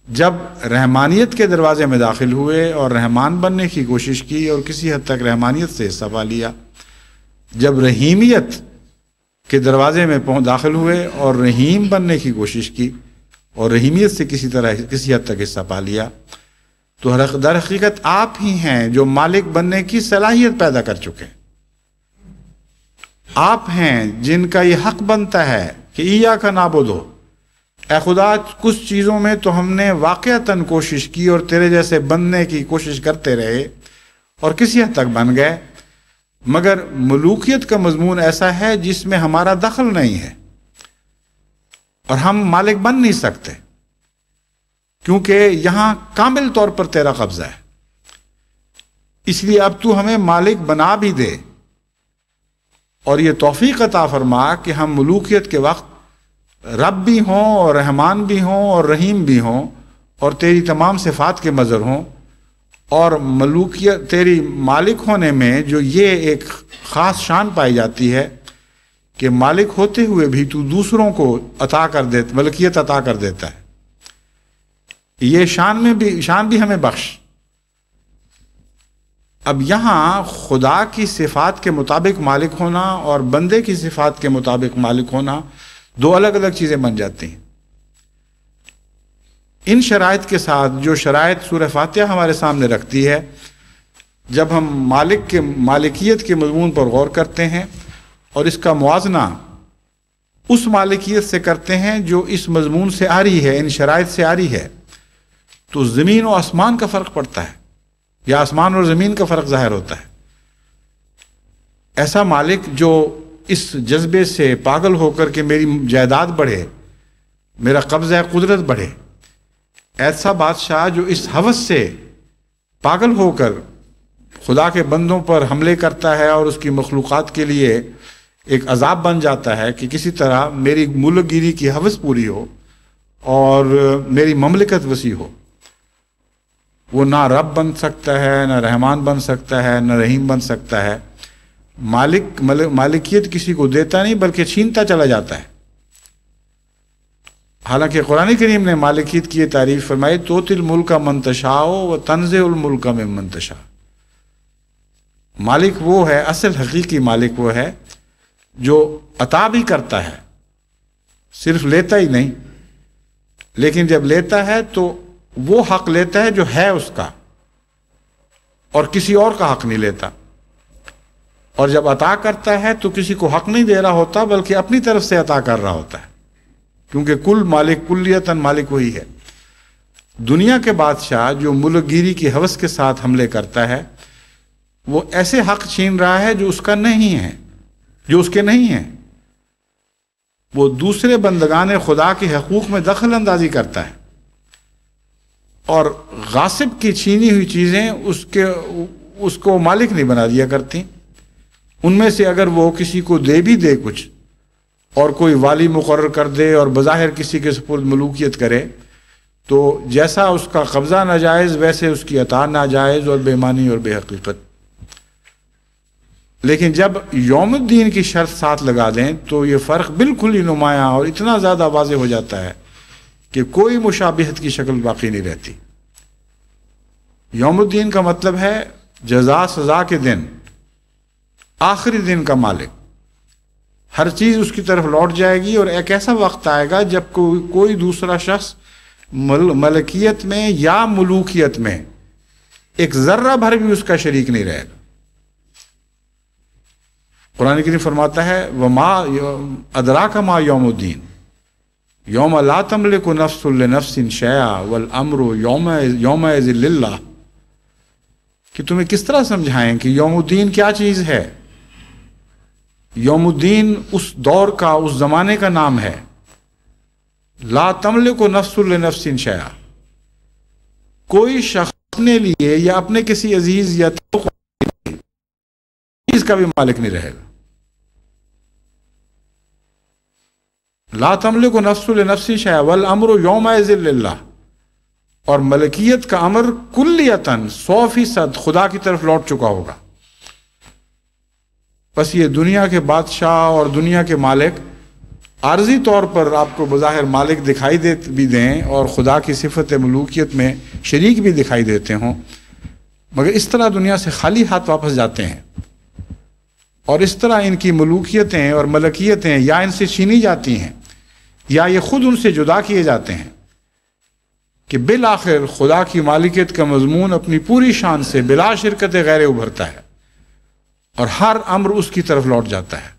جب رحمانیت کے دروازے میں داخل ہوئے اور رحمان بننے کی کوشش کی اور کسی حد تک رحمانیت سے حصہ پا لیا، جب رحیمیت کے دروازے میں داخل ہوئے اور رحیم بننے کی کوشش کی اور رحیمیت سے کسی حد تک حصہ پا لیا، تو در حقیقت آپ ہی ہیں جو مالک بننے کی صلاحیت پیدا کر چکے۔ آپ ہیں جن کا یہ حق بنتا ہے کہ ایاک نعبد، اے خدا کچھ چیزوں میں تو ہم نے واقعتاً کوشش کی اور تیرے جیسے بننے کی کوشش کرتے رہے اور کسی حد تک بن گئے، مگر ملوکیت کا مضمون ایسا ہے جس میں ہمارا دخل نہیں ہے اور ہم مالک بن نہیں سکتے، کیونکہ یہاں کامل طور پر تیرا قبضہ ہے۔ اس لیے اب تو ہمیں مالک بنا بھی دے اور یہ توفیق عطا فرما کہ ہم ملوکیت کے وقت رب بھی ہوں اور رحمان بھی ہوں اور رحیم بھی ہوں اور تیری تمام صفات کے مظہر ہوں، اور ملوکیت تیری مالک ہونے میں جو یہ ایک خاص شان پائی جاتی ہے کہ مالک ہوتے ہوئے بھی تو دوسروں کو ملکیت عطا کر دیتا ہے، یہ شان بھی ہمیں بخش۔ اب یہاں خدا کی صفات کے مطابق مالک ہونا اور بندے کی صفات کے مطابق مالک ہونا دو الگ الگ چیزیں بن جاتی ہیں۔ ان شرائط کے ساتھ جو شرائط سورہ فاتحہ ہمارے سامنے رکھتی ہے، جب ہم مالکیت کے مضمون پر غور کرتے ہیں اور اس کا موازنہ اس مالکیت سے کرتے ہیں جو اس مضمون سے آ رہی ہے، ان شرائط سے آ رہی ہے، تو زمین و آسمان کا فرق پڑتا ہے، یا آسمان اور زمین کا فرق ظاہر ہوتا ہے۔ ایسا مالک جو اس جذبے سے پاگل ہو کر کے میری جائیداد بڑھے، میرا قبضہ قدرت بڑھے، ایسا بادشاہ جو اس ہوس سے پاگل ہو کر خدا کے بندوں پر حملے کرتا ہے اور اس کی مخلوقات کے لیے ایک عذاب بن جاتا ہے کہ کسی طرح میری ملک گیری کی ہوس پوری ہو اور میری مملکت وسیع ہو، وہ نہ رب بن سکتا ہے، نہ رحمان بن سکتا ہے، نہ رحیم بن سکتا ہے۔ مالکیت کسی کو دیتا نہیں بلکہ چھینتا چلا جاتا ہے۔ حالانکہ قرآن کریم نے مالکیت کی یہ تعریف فرمائی، توتی الملک من تشاء و تنزع الملک ممن تشاء۔ مالک وہ ہے، اصل حقیقی مالک وہ ہے جو عطا بھی کرتا ہے، صرف لیتا ہی نہیں، لیکن جب لیتا ہے تو وہ حق لیتا ہے جو ہے اس کا، اور کسی اور کا حق نہیں لیتا، اور جب عطا کرتا ہے تو کسی کو حق نہیں دے رہا ہوتا بلکہ اپنی طرف سے عطا کر رہا ہوتا ہے، کیونکہ کل مالک کلیتاً مالک وہی ہے۔ دنیا کے بادشاہ جو ملک گیری کی ہوس کے ساتھ حملے کرتا ہے، وہ ایسے حق چھین رہا ہے جو اس کا نہیں ہے، جو اس کے نہیں ہیں۔ وہ دوسرے بندگان خدا کے حقوق میں دخل اندازی کرتا ہے، اور غاصب کی چھینی ہوئی چیزیں اس کو مالک نہیں بنا دیا کرتی۔ ان میں سے اگر وہ کسی کو دے بھی دے کچھ، اور کوئی والی مقرر کر دے اور بظاہر کسی کے سپرد ملوکیت کرے، تو جیسا اس کا قبضہ ناجائز ویسے اس کی عطا ناجائز اور بے معنی اور بے حقیقت۔ لیکن جب یوم الدین کی شرط ساتھ لگا دیں تو یہ فرق بالکل ہی نمایاں اور اتنا زیادہ واضح ہو جاتا ہے کہ کوئی مشابہت کی شکل باقی نہیں رہتی۔ یوم الدین کا مطلب ہے جزا سزا کے دن، آخری دن کا مالک۔ ہر چیز اس کی طرف لوٹ جائے گی، اور ایک ایسا وقت آئے گا جب کوئی دوسرا شخص ملکیت میں یا ملوکیت میں ایک ذرہ بھر بھی اس کا شریک نہیں رہے گا۔ قرآن کریم فرماتا ہے وَمَا أَدْرَاكَ مَا يَوْمُ الدِّينِ يَوْمَ لَا تَمْلِكُ نَفْسٌ لِنَفْسٍ شَيْئًا وَالْأَمْرُ يَوْمَئِذٍ لِلَّهِ، کہ تمہیں کس طرح سمجھائیں کہ یوم الدین کیا چیز ہے۔ یوم الدین اس دور کا، اس زمانے کا نام ہے۔ لا تملک نفس لنفس شیئا، کوئی شخص اپنے لیے یا اپنے کسی عزیز یا چیز کا بھی مالک نہیں رہے گا۔ لا تملک نفس لنفس شیئا والامر یومئذ للہ، اور ملکیت کا امر کلیتاً 100% خدا کی طرف لوٹ چکا ہوگا۔ بس یہ دنیا کے بادشاہ اور دنیا کے مالک عارضی طور پر آپ کو بظاہر مالک دکھائی بھی دیں اور خدا کی صفت ملوکیت میں شریک بھی دکھائی دیتے ہوں، مگر اس طرح دنیا سے خالی ہاتھ واپس جاتے ہیں، اور اس طرح ان کی ملوکیتیں اور ملکیتیں یا ان سے چھینی جاتی ہیں یا یہ خود ان سے جدا کیے جاتے ہیں، کہ بالآخر خدا کی مالکیت کا مضمون اپنی پوری شان سے بلا شرکت غیر ابھرتا ہے، اور ہر امر اس کی طرف لوٹ جاتا ہے۔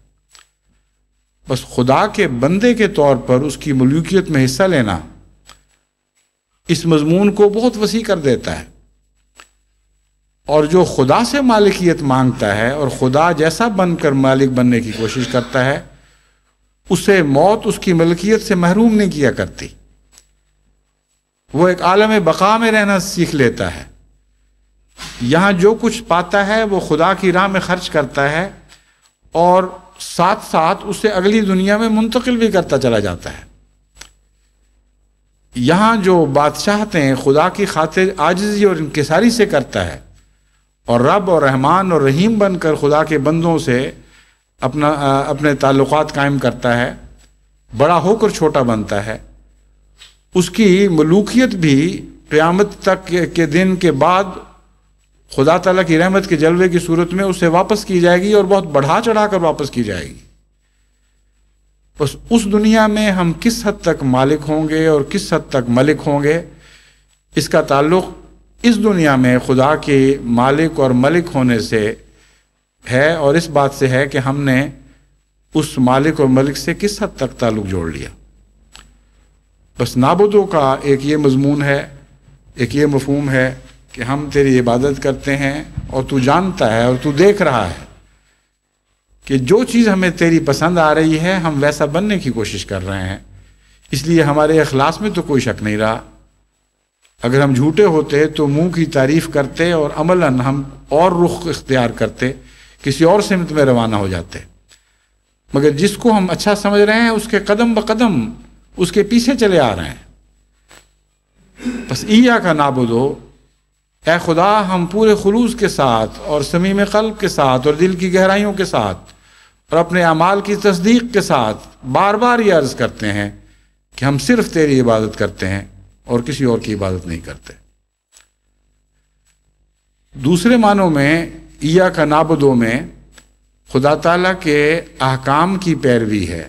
بس خدا کے بندے کے طور پر اس کی ملوکیت میں حصہ لینا اس مضمون کو بہت وسیع کر دیتا ہے، اور جو خدا سے مالکیت مانگتا ہے اور خدا جیسا بن کر مالک بننے کی کوشش کرتا ہے، اسے موت اس کی ملکیت سے محروم نہیں کیا کرتی۔ وہ ایک عالم بقا میں رہنا سیکھ لیتا ہے، یہاں جو کچھ پاتا ہے وہ خدا کی راہ میں خرچ کرتا ہے، اور ساتھ ساتھ اسے اگلی دنیا میں منتقل بھی کرتا چلا جاتا ہے۔ یہاں جو بادشاہتیں خدا کی خاطر عاجزی اور انکساری سے کرتا ہے، اور رب اور رحمان اور رحیم بن کر خدا کے بندوں سے اپنے تعلقات قائم کرتا ہے، بڑا ہو کر چھوٹا بنتا ہے، اس کی ملوکیت بھی قیامت تک کے دن کے بعد خدا تعالیٰ کی رحمت کے جلوے کی صورت میں اسے واپس کی جائے گی، اور بہت بڑھا چڑھا کر واپس کی جائے گی۔ بس اس دنیا میں ہم کس حد تک مالک ہوں گے اور کس حد تک ملک ہوں گے، اس کا تعلق اس دنیا میں خدا کے مالک اور ملک ہونے سے ہے، اور اس بات سے ہے کہ ہم نے اس مالک اور ملک سے کس حد تک تعلق جوڑ لیا۔ بس نعبدوں کا ایک یہ مضمون ہے، ایک یہ مفہوم ہے کہ ہم تیری عبادت کرتے ہیں، اور تو جانتا ہے اور تو دیکھ رہا ہے کہ جو چیز ہمیں تیری پسند آ رہی ہے ہم ویسا بننے کی کوشش کر رہے ہیں، اس لیے ہمارے اخلاص میں تو کوئی شک نہیں رہا، اگر ہم جھوٹے ہوتے تو منہ کی تعریف کرتے اور عملاً ہم اور رخ اختیار کرتے، کسی اور سمت میں روانہ ہو جاتے، مگر جس کو ہم اچھا سمجھ رہے ہیں اس کے قدم بقدم اس کے پیچھے چلے آ رہے ہیں۔ بس ایاک نعبدو، اے خدا ہم پورے خلوص کے ساتھ اور صمیم قلب کے ساتھ اور دل کی گہرائیوں کے ساتھ اور اپنے اعمال کی تصدیق کے ساتھ بار بار یہ عرض کرتے ہیں کہ ہم صرف تیری عبادت کرتے ہیں اور کسی اور کی عبادت نہیں کرتے۔ دوسرے معنوں میں ایاک نعبدو میں خدا تعالیٰ کے احکام کی پیروی ہے،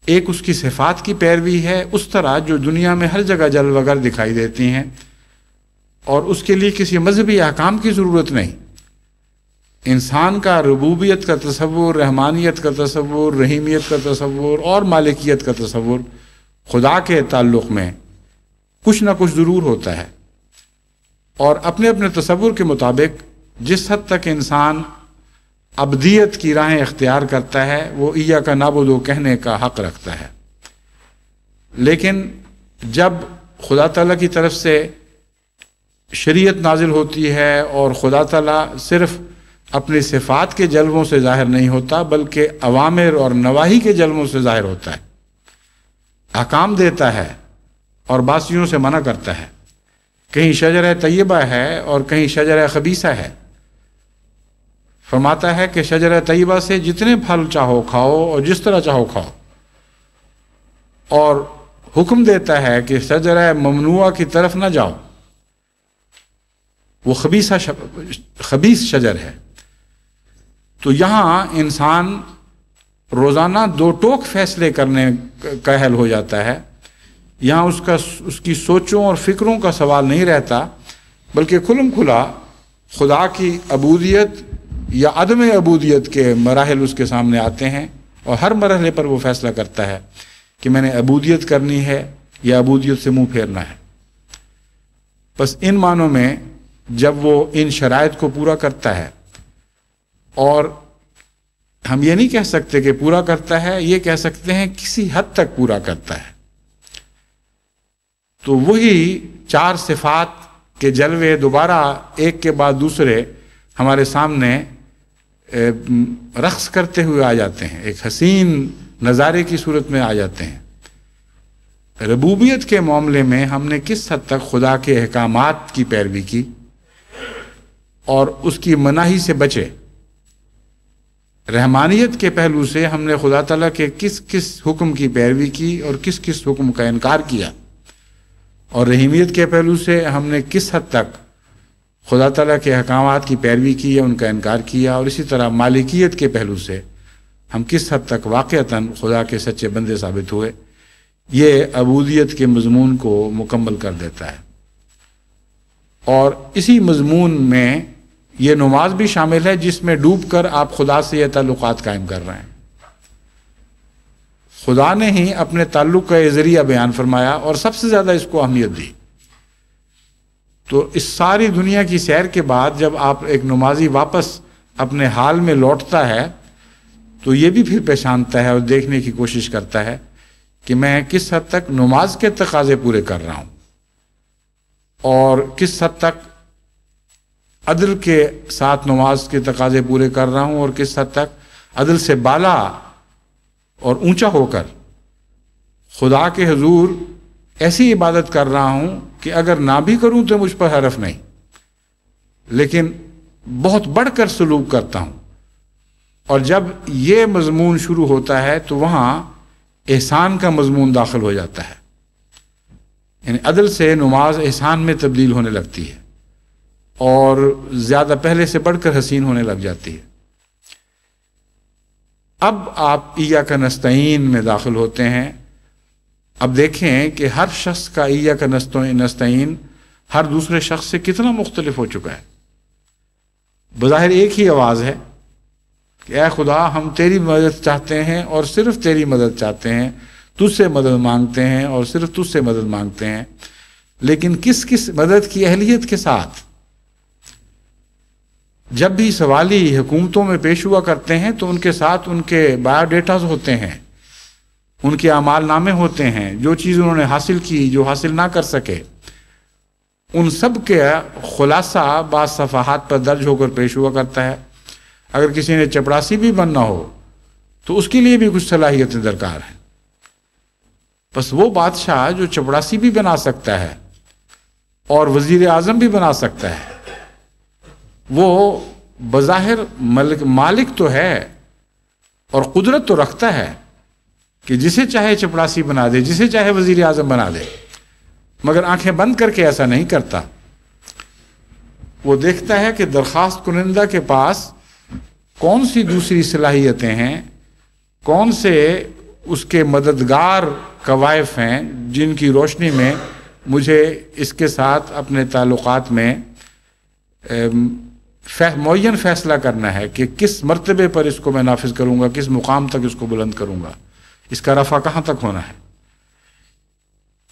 ایک اس کی صفات کی پیروی ہے اس طرح جو دنیا میں ہر جگہ جلوہ گر دکھائی دیتی ہیں، اور اس کے لیے کسی مذہبی احکام کی ضرورت نہیں۔ انسان کا ربوبیت کا تصور، رحمانیت کا تصور، رحیمیت کا تصور اور مالکیت کا تصور خدا کے تعلق میں کچھ نہ کچھ ضرور ہوتا ہے، اور اپنے اپنے تصور کے مطابق جس حد تک انسان ابدیت کی راہیں اختیار کرتا ہے وہ ایاک نعبدو کہنے کا حق رکھتا ہے۔ لیکن جب خدا تعالیٰ کی طرف سے شریعت نازل ہوتی ہے اور خدا تعالیٰ صرف اپنی صفات کے جلووں سے ظاہر نہیں ہوتا بلکہ اوامر اور نواہی کے جلووں سے ظاہر ہوتا ہے، احکام دیتا ہے اور باسیوں سے منع کرتا ہے، کہیں شجرہ طیبہ ہے اور کہیں شجرہ خبیثہ ہے۔ فرماتا ہے کہ شجرہ طیبہ سے جتنے پھل چاہو کھاؤ اور جس طرح چاہو کھاؤ، اور حکم دیتا ہے کہ شجرہ ممنوعہ کی طرف نہ جاؤ، وہ خبیث شجر ہے۔ تو یہاں انسان روزانہ دو ٹوک فیصلے کرنے کا اہل ہو جاتا ہے۔ یہاں اس کی سوچوں اور فکروں کا سوال نہیں رہتا، بلکہ کھلم کھلا خدا کی عبودیت یا عدم عبودیت کے مراحل اس کے سامنے آتے ہیں، اور ہر مرحلے پر وہ فیصلہ کرتا ہے کہ میں نے عبودیت کرنی ہے یا عبودیت سے منہ پھیرنا ہے۔ بس ان معنوں میں جب وہ ان شرائط کو پورا کرتا ہے، اور ہم یہ نہیں کہہ سکتے کہ پورا کرتا ہے، یہ کہہ سکتے ہیں کسی حد تک پورا کرتا ہے، تو وہی چار صفات کے جلوے دوبارہ ایک کے بعد دوسرے ہمارے سامنے رقص کرتے ہوئے آ جاتے ہیں، ایک حسین نظارے کی صورت میں آ جاتے ہیں۔ ربوبیت کے معاملے میں ہم نے کس حد تک خدا کے احکامات کی پیروی کی اور اس کی مناہی سے بچے۔ رحمانیت کے پہلو سے ہم نے خدا تعالیٰ کے کس کس حکم کی پیروی کی اور کس کس حکم کا انکار کیا، اور رحیمیت کے پہلو سے ہم نے کس حد تک خدا تعالیٰ کے احکامات کی پیروی کی یا ان کا انکار کیا، اور اسی طرح مالکیت کے پہلو سے ہم کس حد تک واقعتاً خدا کے سچے بندے ثابت ہوئے۔ یہ عبودیت کے مضمون کو مکمل کر دیتا ہے، اور اسی مضمون میں یہ نماز بھی شامل ہے جس میں ڈوب کر آپ خدا سے یہ تعلقات قائم کر رہے ہیں۔ خدا نے ہی اپنے تعلق کا یہ ذریعہ بیان فرمایا اور سب سے زیادہ اس کو اہمیت دی۔ تو اس ساری دنیا کی سیر کے بعد جب آپ ایک نمازی واپس اپنے حال میں لوٹتا ہے تو یہ بھی پھر پہچانتا ہے اور دیکھنے کی کوشش کرتا ہے کہ میں کس حد تک نماز کے تقاضے پورے کر رہا ہوں، اور کس حد تک عدل کے ساتھ نماز کے تقاضے پورے کر رہا ہوں، اور کس حد تک عدل سے بالا اور اونچا ہو کر خدا کے حضور ایسی عبادت کر رہا ہوں کہ اگر نہ بھی کروں تو مجھ پر حرف نہیں، لیکن بہت بڑھ کر سلوک کرتا ہوں۔ اور جب یہ مضمون شروع ہوتا ہے تو وہاں احسان کا مضمون داخل ہو جاتا ہے، یعنی عدل سے نماز احسان میں تبدیل ہونے لگتی ہے اور زیادہ پہلے سے بڑھ کر حسین ہونے لگ جاتی ہے۔ اب آپ ایاک نستعین میں داخل ہوتے ہیں۔ اب دیکھیں کہ ہر شخص کا ایاک نستعین ہر دوسرے شخص سے کتنا مختلف ہو چکا ہے۔ بظاہر ایک ہی آواز ہے کہ اے خدا ہم تیری مدد چاہتے ہیں اور صرف تیری مدد چاہتے ہیں، تجھ سے مدد مانگتے ہیں اور صرف تجھ سے مدد مانگتے ہیں، لیکن کس کس مدد کی اہلیت کے ساتھ؟ جب بھی سوالی حکومتوں میں پیش ہوا کرتے ہیں تو ان کے ساتھ ان کے بایو ڈیٹاز ہوتے ہیں، ان کے اعمال نامے ہوتے ہیں، جو چیز انہوں نے حاصل کی، جو حاصل نہ کر سکے، ان سب کے خلاصہ بعض صفحات پر درج ہو کر پیش ہوا کرتا ہے۔ اگر کسی نے چپڑاسی بھی بننا ہو تو اس کے لیے بھی کچھ صلاحیتیں درکار ہیں۔ بس وہ بادشاہ جو چپڑاسی بھی بنا سکتا ہے اور وزیر اعظم بھی بنا سکتا ہے، وہ بظاہر مالک تو ہے اور قدرت تو رکھتا ہے کہ جسے چاہے چپڑاسی بنا دے، جسے چاہے وزیر اعظم بنا دے، مگر آنکھیں بند کر کے ایسا نہیں کرتا۔ وہ دیکھتا ہے کہ درخواست کنندہ کے پاس کون سی دوسری صلاحیتیں ہیں، کون سے اس کے مددگار کوائف ہیں جن کی روشنی میں مجھے اس کے ساتھ اپنے تعلقات میں معین فیصلہ کرنا ہے کہ کس مرتبے پر اس کو میں نافذ کروں گا، کس مقام تک اس کو بلند کروں گا، اس کا رفع کہاں تک ہونا ہے۔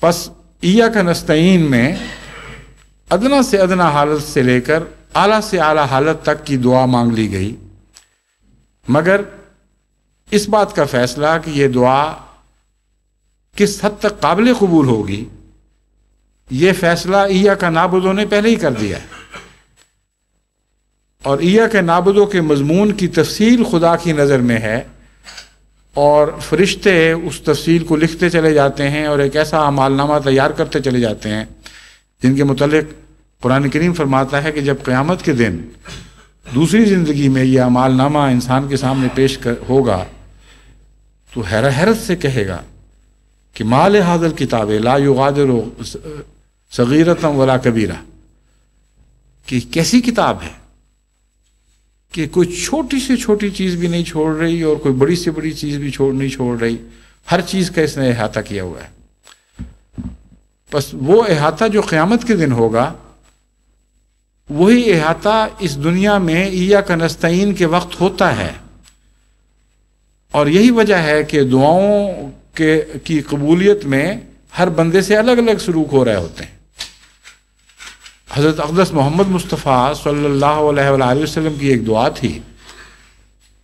پس ایاک نستعین میں ادنا سے ادنا حالت سے لے کر اعلیٰ سے اعلیٰ حالت تک کی دعا مانگ لی گئی، مگر اس بات کا فیصلہ کہ یہ دعا کس حد تک قابل قبول ہوگی، یہ فیصلہ ایاک نعبدو نے پہلے ہی کر دیا ہے، اور ایاک نعبدو کے مضمون کی تفصیل خدا کی نظر میں ہے، اور فرشتے اس تفصیل کو لکھتے چلے جاتے ہیں اور ایک ایسا اعمال نامہ تیار کرتے چلے جاتے ہیں جن کے متعلق قرآن کریم فرماتا ہے کہ جب قیامت کے دن دوسری زندگی میں یہ اعمال نامہ انسان کے سامنے پیش ہوگا تو حیرت سے کہے گا کہ ما لہذا الکتاب لا یغادر صغیرۃ ولا کبیرہ، کہ کیسی کتاب ہے کہ کوئی چھوٹی سے چھوٹی چیز بھی نہیں چھوڑ رہی اور کوئی بڑی سے بڑی چیز بھی نہیں چھوڑ رہی، ہر چیز کا اس نے احاطہ کیا ہوا ہے۔ بس وہ احاطہ جو قیامت کے دن ہوگا، وہی احاطہ اس دنیا میں ایاک نستعین کے وقت ہوتا ہے، اور یہی وجہ ہے کہ دعاؤں کی قبولیت میں ہر بندے سے الگ الگ سلوک ہو رہے ہوتے ہیں۔ حضرت اقدس محمد مصطفیٰ صلی اللہ علیہ وآلہ وسلم کی ایک دعا تھی،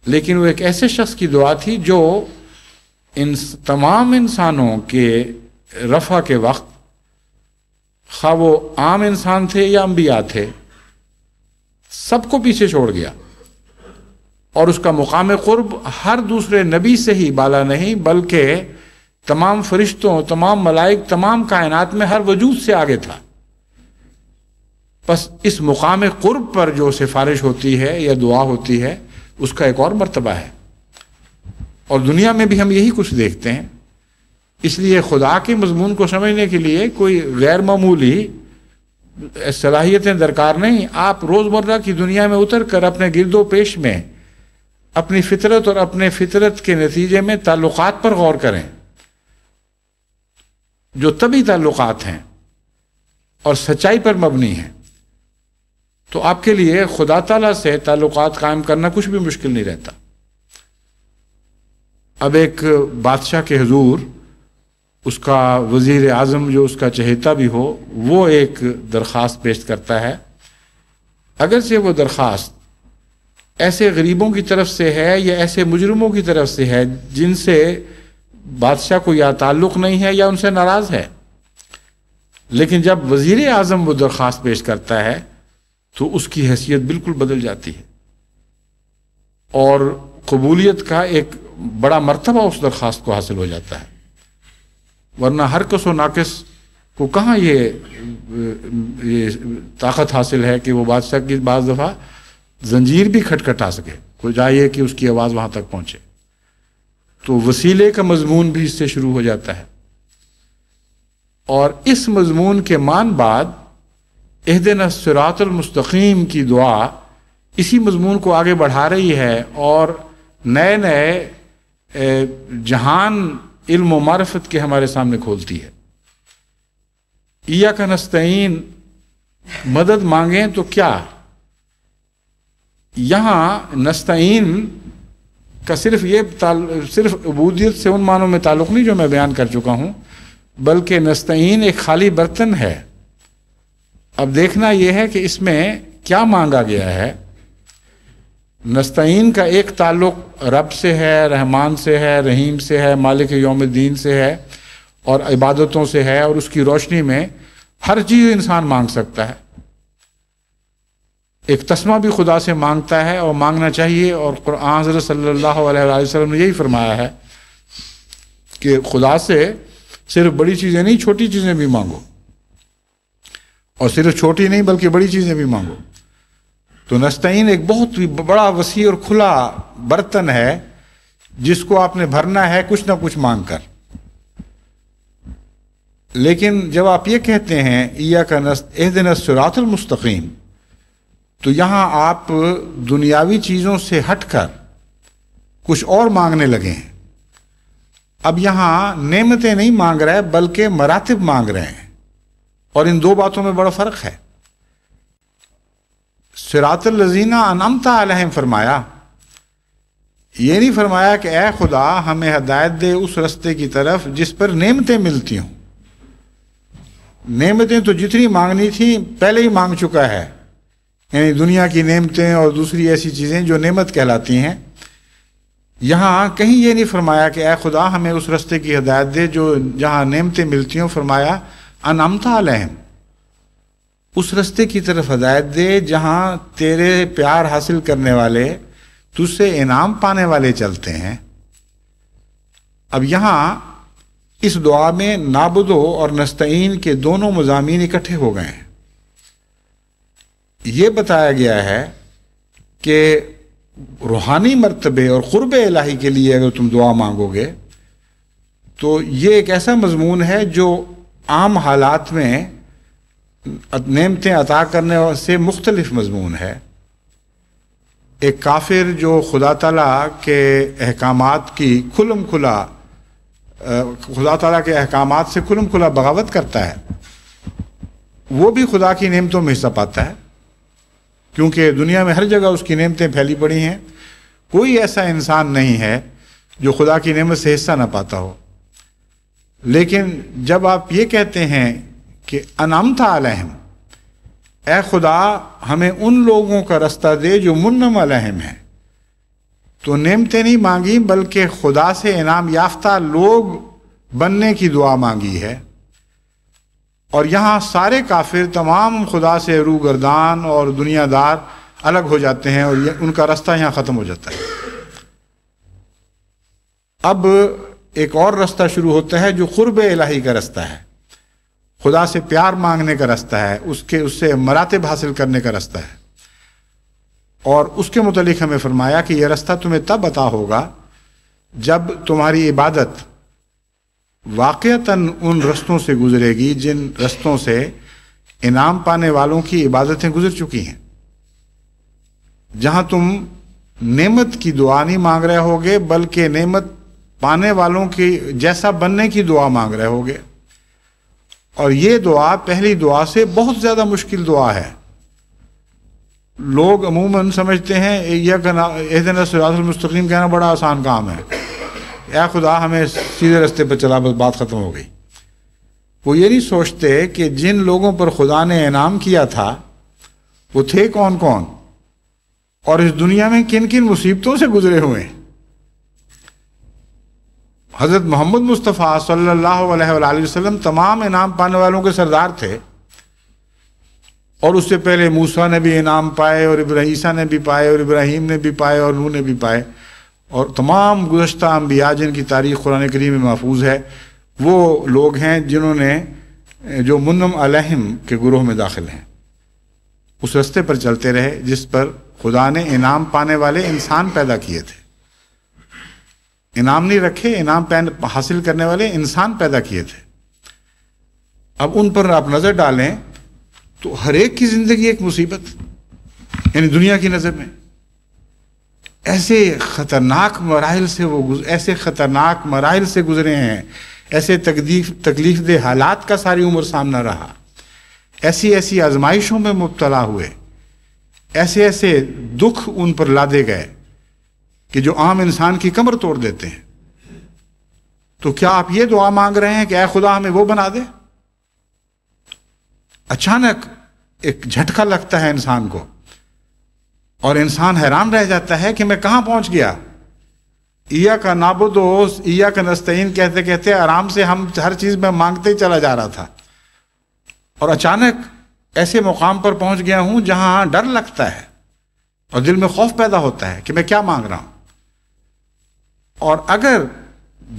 لیکن وہ ایک ایسے شخص کی دعا تھی جو ان تمام انسانوں کے رفع کے وقت، خواہ وہ عام انسان تھے یا انبیاء تھے، سب کو پیچھے چھوڑ گیا، اور اس کا مقام قرب ہر دوسرے نبی سے ہی بالا نہیں بلکہ تمام فرشتوں، تمام ملائک، تمام کائنات میں ہر وجود سے آگے تھا۔ بس اس مقام قرب پر جو سفارش ہوتی ہے یا دعا ہوتی ہے، اس کا ایک اور مرتبہ ہے، اور دنیا میں بھی ہم یہی کچھ دیکھتے ہیں۔ اس لیے خدا کے مضمون کو سمجھنے کے لیے کوئی غیر معمولی صلاحیتیں درکار نہیں۔ آپ روزمرہ کی دنیا میں اتر کر اپنے گرد و پیش میں اپنی فطرت اور اپنے فطرت کے نتیجے میں تعلقات پر غور کریں، جو طبی تعلقات ہیں اور سچائی پر مبنی ہیں، تو آپ کے لیے خدا تعالیٰ سے تعلقات قائم کرنا کچھ بھی مشکل نہیں رہتا۔ اب ایک بادشاہ کے حضور اس کا وزیر اعظم جو اس کا چہیتا بھی ہو، وہ ایک درخواست پیش کرتا ہے، اگرچہ وہ درخواست ایسے غریبوں کی طرف سے ہے یا ایسے مجرموں کی طرف سے ہے جن سے بادشاہ کو یا تعلق نہیں ہے یا ان سے ناراض ہے، لیکن جب وزیر اعظم وہ درخواست پیش کرتا ہے تو اس کی حیثیت بالکل بدل جاتی ہے، اور قبولیت کا ایک بڑا مرتبہ اس درخواست کو حاصل ہو جاتا ہے۔ ورنہ ہر کس و ناقص کو کہاں یہ طاقت حاصل ہے کہ وہ بادشاہ کی بعض دفعہ زنجیر بھی کھٹکھٹا سکے، کوئی چاہیے کہ اس کی آواز وہاں تک پہنچے۔ تو وسیلے کا مضمون بھی اس سے شروع ہو جاتا ہے، اور اس مضمون کے مان بعد اہدنا الصراط المستقیم کی دعا اسی مضمون کو آگے بڑھا رہی ہے، اور نئے نئے جہان علم و معرفت کے ہمارے سامنے کھولتی ہے۔ ایاک نستعین مدد مانگیں تو کیا؟ یہاں نستعین کا صرف عبودیت سے ان معنوں میں تعلق نہیں جو میں بیان کر چکا ہوں، بلکہ نستعین ایک خالی برتن ہے۔ اب دیکھنا یہ ہے کہ اس میں کیا مانگا گیا ہے۔ نستعین کا ایک تعلق رب سے ہے، رحمان سے ہے، رحیم سے ہے، مالک یوم الدین سے ہے، اور عبادتوں سے ہے، اور اس کی روشنی میں ہر چیز انسان مانگ سکتا ہے، ایک تسمہ بھی خدا سے مانگتا ہے اور مانگنا چاہیے، اور قرآن حضرت صلی اللہ علیہ وآلہ وسلم نے یہی فرمایا ہے کہ خدا سے صرف بڑی چیزیں نہیں، چھوٹی چیزیں بھی مانگو، اور صرف چھوٹی نہیں بلکہ بڑی چیزیں بھی مانگو۔ تو نستعین ایک بہت بڑا وسیع اور کھلا برتن ہے جس کو آپ نے بھرنا ہے کچھ نہ کچھ مانگ کر۔ لیکن جب آپ یہ کہتے ہیں ایاک اہدنا الصراط المستقیم، تو یہاں آپ دنیاوی چیزوں سے ہٹ کر کچھ اور مانگنے لگے ہیں۔ اب یہاں نعمتیں نہیں مانگ رہے بلکہ مراتب مانگ رہے ہیں، اور ان دو باتوں میں بڑا فرق ہے۔ صراط الذین انعمت علیہم فرمایا، یہ نہیں فرمایا کہ اے خدا ہمیں ہدایت دے اس رستے کی طرف جس پر نعمتیں ملتی ہوں۔ نعمتیں تو جتنی مانگنی تھی پہلے ہی مانگ چکا ہے، یعنی دنیا کی نعمتیں اور دوسری ایسی چیزیں جو نعمت کہلاتی ہیں۔ یہاں کہیں یہ نہیں فرمایا کہ اے خدا ہمیں اس رستے کی ہدایت دے جو جہاں نعمتیں ملتی ہوں، فرمایا انعمت علیہم، اس رستے کی طرف ہدایت دے جہاں تیرے پیار حاصل کرنے والے، تجھ سے انعام پانے والے چلتے ہیں۔ اب یہاں اس دعا میں نعبدو اور نستعین کے دونوں مضامین اکٹھے ہو گئے ہیں۔ یہ بتایا گیا ہے کہ روحانی مرتبے اور قرب الہی کے لیے اگر تم دعا مانگو گے تو یہ ایک ایسا مضمون ہے جو عام حالات میں نعمتیں عطا کرنے سے مختلف مضمون ہے۔ ایک کافر جو خدا تعالیٰ کے احکامات کی خدا تعالیٰ کے احکامات سے کھلم کھلا بغاوت کرتا ہے، وہ بھی خدا کی نعمتوں میں حصہ پاتا ہے، کیونکہ دنیا میں ہر جگہ اس کی نعمتیں پھیلی پڑی ہیں۔ کوئی ایسا انسان نہیں ہے جو خدا کی نعمت سے حصہ نہ پاتا ہو۔ لیکن جب آپ یہ کہتے ہیں کہ انعمت علیہم، اے خدا ہمیں ان لوگوں کا رستہ دے جو منعم علیہم ہیں، تو نعمتیں نہیں مانگی بلکہ خدا سے انعام یافتہ لوگ بننے کی دعا مانگی ہے۔ اور یہاں سارے کافر تمام خدا سے روگردان اور دنیا دار الگ ہو جاتے ہیں، اور ان کا رستہ یہاں ختم ہو جاتا ہے۔ اب ایک اور رستہ شروع ہوتا ہے جو قرب الہی کا رستہ ہے، خدا سے پیار مانگنے کا رستہ ہے، اس سے مراتب حاصل کرنے کا رستہ ہے۔ اور اس کے متعلق ہمیں فرمایا کہ یہ رستہ تمہیں تب عطا ہوگا جب تمہاری عبادت واقعتاً ان رستوں سے گزرے گی جن رستوں سے انعام پانے والوں کی عبادتیں گزر چکی ہیں۔ جہاں تم نعمت کی دعا نہیں مانگ رہے ہوگے بلکہ نعمت پانے والوں کی جیسا بننے کی دعا مانگ رہے ہوگے، اور یہ دعا پہلی دعا سے بہت زیادہ مشکل دعا ہے۔ لوگ عموماً سمجھتے ہیں اہدنا الصراط المستقیم کہنا بڑا آسان کام ہے، اے خدا ہمیں سیدھے رستے پر چلا، بس بات ختم ہو گئی۔ وہ یہ نہیں سوچتے کہ جن لوگوں پر خدا نے انعام کیا تھا وہ تھے کون کون، اور اس دنیا میں کن کن مصیبتوں سے گزرے ہوئے ہیں۔ حضرت محمد مصطفیٰ صلی اللہ علیہ وآلہ وسلم تمام انعام پانے والوں کے سردار تھے، اور اس سے پہلے موسیٰ نے بھی انعام پائے، اور عیسیٰ نے بھی پائے، اور ابراہیم نے بھی پائے، اور نوح نے بھی پائے، اور تمام گزشتہ انبیاء جن کی تاریخ قرآن کریم میں محفوظ ہے، وہ لوگ ہیں جنہوں نے جو منعم علیہم کے گروہ میں داخل ہیں، اس رستے پر چلتے رہے جس پر خدا نے انعام پانے والے انسان پیدا کیے تھے۔ انعام نہیں رکھے، انعام حاصل کرنے والے انسان پیدا کیے تھے۔ اب ان پر آپ نظر ڈالیں تو ہر ایک کی زندگی ایک مصیبت، یعنی دنیا کی نظر میں ایسے خطرناک مراحل سے گزرے ہیں، ایسے تکلیف دہ حالات کا ساری عمر سامنا رہا، ایسی آزمائشوں میں مبتلا ہوئے، ایسے دکھ ان پر لادے گئے کہ جو عام انسان کی کمر توڑ دیتے ہیں۔ تو کیا آپ یہ دعا مانگ رہے ہیں کہ اے خدا ہمیں وہ بنا دے؟ اچانک ایک جھٹکا لگتا ہے انسان کو، اور انسان حیران رہ جاتا ہے کہ میں کہاں پہنچ گیا۔ ایاک نعبد و ایاک نستعین کہتے کہتے آرام سے ہم ہر چیز میں مانگتے ہی چلا جا رہا تھا، اور اچانک ایسے مقام پر پہنچ گیا ہوں جہاں ڈر لگتا ہے اور دل میں خوف پیدا ہوتا ہے کہ میں کیا مانگ رہا ہوں. اور اگر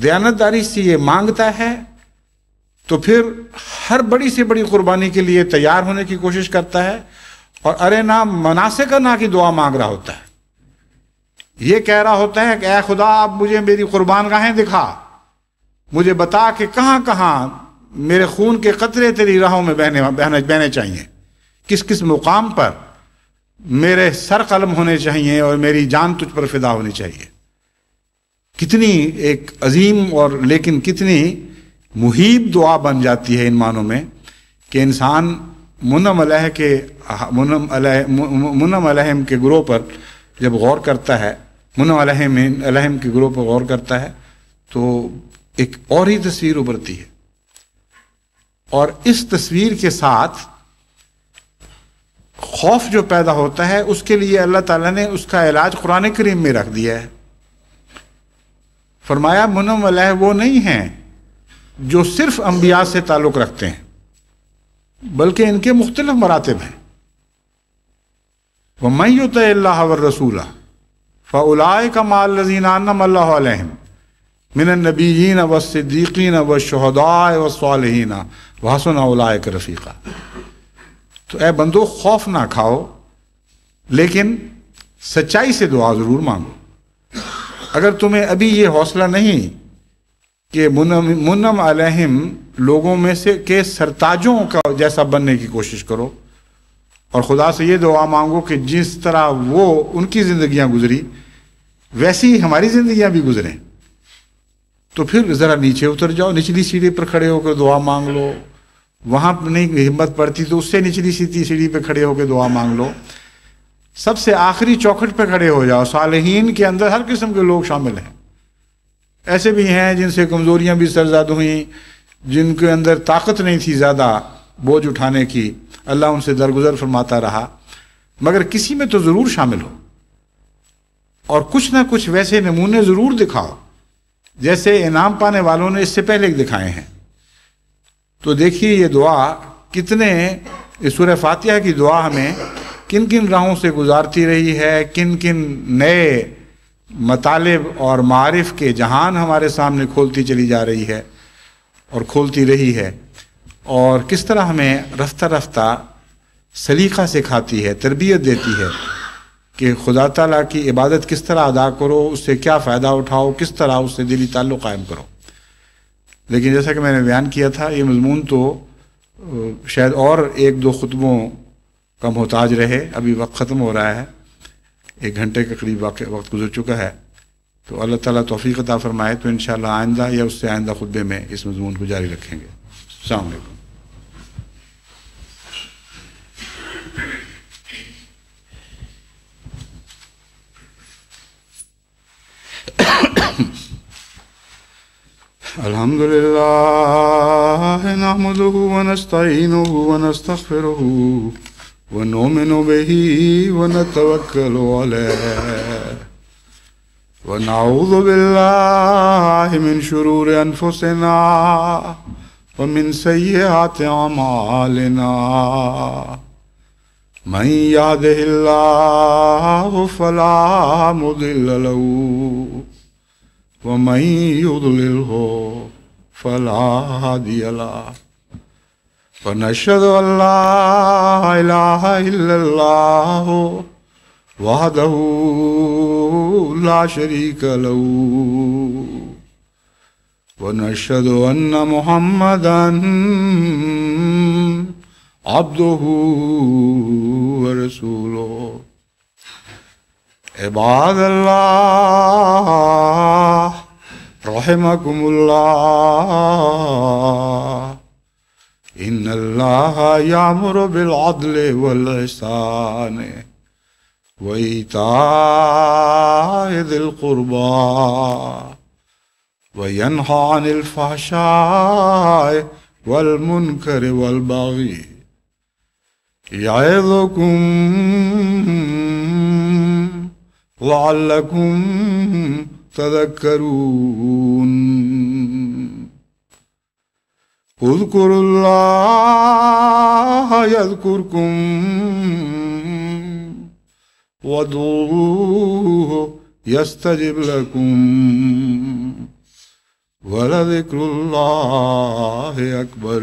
دیانتداری سے یہ مانگتا ہے تو پھر ہر بڑی سے بڑی قربانی کے لیے تیار ہونے کی کوشش کرتا ہے اور ارے نہ مناسک نہ کی دعا مانگ رہا ہوتا ہے. یہ کہہ رہا ہوتا ہے کہ اے خدا آپ مجھے میری قربان گاہیں دکھا، مجھے بتا کہ کہاں کہاں میرے خون کے قطرے تیری راہوں میں بہنے چاہیے، کس کس مقام پر میرے سر قلم ہونے چاہیے اور میری جان تجھ پر فدا ہونی چاہیے. کتنی ایک عظیم اور لیکن کتنی محیب دعا بن جاتی ہے ان معنوں میں کہ انسان منعم علیہم کے گروہ پر جب غور کرتا ہے، منعم علیہم کے گروہ پر غور کرتا ہے تو ایک اور ہی تصویر ابھرتی ہے. اور اس تصویر کے ساتھ خوف جو پیدا ہوتا ہے اس کے لیے اللہ تعالیٰ نے اس کا علاج قرآن کریم میں رکھ دیا ہے. فرمایا منعم علیہ وہ نہیں ہیں جو صرف انبیاء سے تعلق رکھتے ہیں، بلکہ ان کے مختلف مراتب ہیں. وَمَن يُطِعِ اللَّهَ وَالرَّسُولَ فَأُولَٰئِكَ مَعَ الَّذِينَ أَنْعَمَ اللَّهُ عَلَيْهِمْ مِنَ النَّبِيِّينَ وَالصِّدِّيقِينَ وَالشُّهَدَاءِ وَالصَّالِحِينَ وَحَسُنَ أُولَٰئِكَ رَفِيقًا. تو اے بندو خوف نہ کھاؤ لیکن سچائی سے دعا ضرور مانگو. اگر تمہیں ابھی یہ حوصلہ نہیں کہ منعم علیہم لوگوں میں سے کے سرتاجوں کا جیسا بننے کی کوشش کرو اور خدا سے یہ دعا مانگو کہ جس طرح وہ ان کی زندگیاں گزری ویسی ہی ہماری زندگیاں بھی گزریں، تو پھر ذرا نیچے اتر جاؤ، نچلی سیڑھی پر کھڑے ہو کے دعا مانگ لو. وہاں نہیں ہمت پڑتی تو اس سے نچلی سیڑھی پہ کھڑے ہو کے دعا مانگ لو. سب سے آخری چوکھٹ پہ کھڑے ہو جاؤ. صالحین کے اندر ہر قسم کے لوگ شامل ہیں. ایسے بھی ہیں جن سے کمزوریاں بھی سرزاد ہوئیں، جن کے اندر طاقت نہیں تھی زیادہ بوجھ اٹھانے کی، اللہ ان سے درگزر فرماتا رہا، مگر کسی میں تو ضرور شامل ہو اور کچھ نہ کچھ ویسے نمونے ضرور دکھاؤ جیسے انعام پانے والوں نے اس سے پہلے دکھائے ہیں. تو دیکھیے یہ دعا کتنے، سورہ فاتحہ کی دعا ہمیں کن کن راہوں سے گزارتی رہی ہے، کن کن نئے مطالب اور معارف کے جہان ہمارے سامنے کھولتی چلی جا رہی ہے اور کھولتی رہی ہے، اور کس طرح ہمیں رفتہ رفتہ سلیقہ سکھاتی ہے، تربیت دیتی ہے کہ خدا تعالیٰ کی عبادت کس طرح ادا کرو، اس سے کیا فائدہ اٹھاؤ، کس طرح اس سے دلی تعلق قائم کرو. لیکن جیسا کہ میں نے بیان کیا تھا یہ مضمون تو شاید اور ایک دو خطبوں کا محتاج رہے. ابھی وقت ختم ہو رہا ہے، 1 گھنٹے کے قریب وقت گزر چکا ہے، تو اللہ تعالیٰ توفیق عطا فرمائے تو انشاءاللہ آئندہ یا اس سے آئندہ خطبے میں اس مضمون کو جاری رکھیں گے. السلام علیکم. الحمد لله نحمده ونستعينه ونستغفره ونؤمن به ونتوكل عليه ونعوذ بالله من شرور أنفسنا ومن سيئات أعمالنا. من يهده الله فلا مضل له ومن يضلله فلا هادي له. ونشهد أن لا إله إلا الله وحده لا شريك له ونشهد أن محمدا عبده ورسوله. عباد الله رحمكم الله إن الله يأمر بالعدل والإحسان وإيتاء ذي القربى وينهى عن الفحشاء والمنكر والبغي يعظكم لعلكم تذكرون. اذكروا الله يذكركم وادعوه يستجب لكم ولذكر الله أكبر.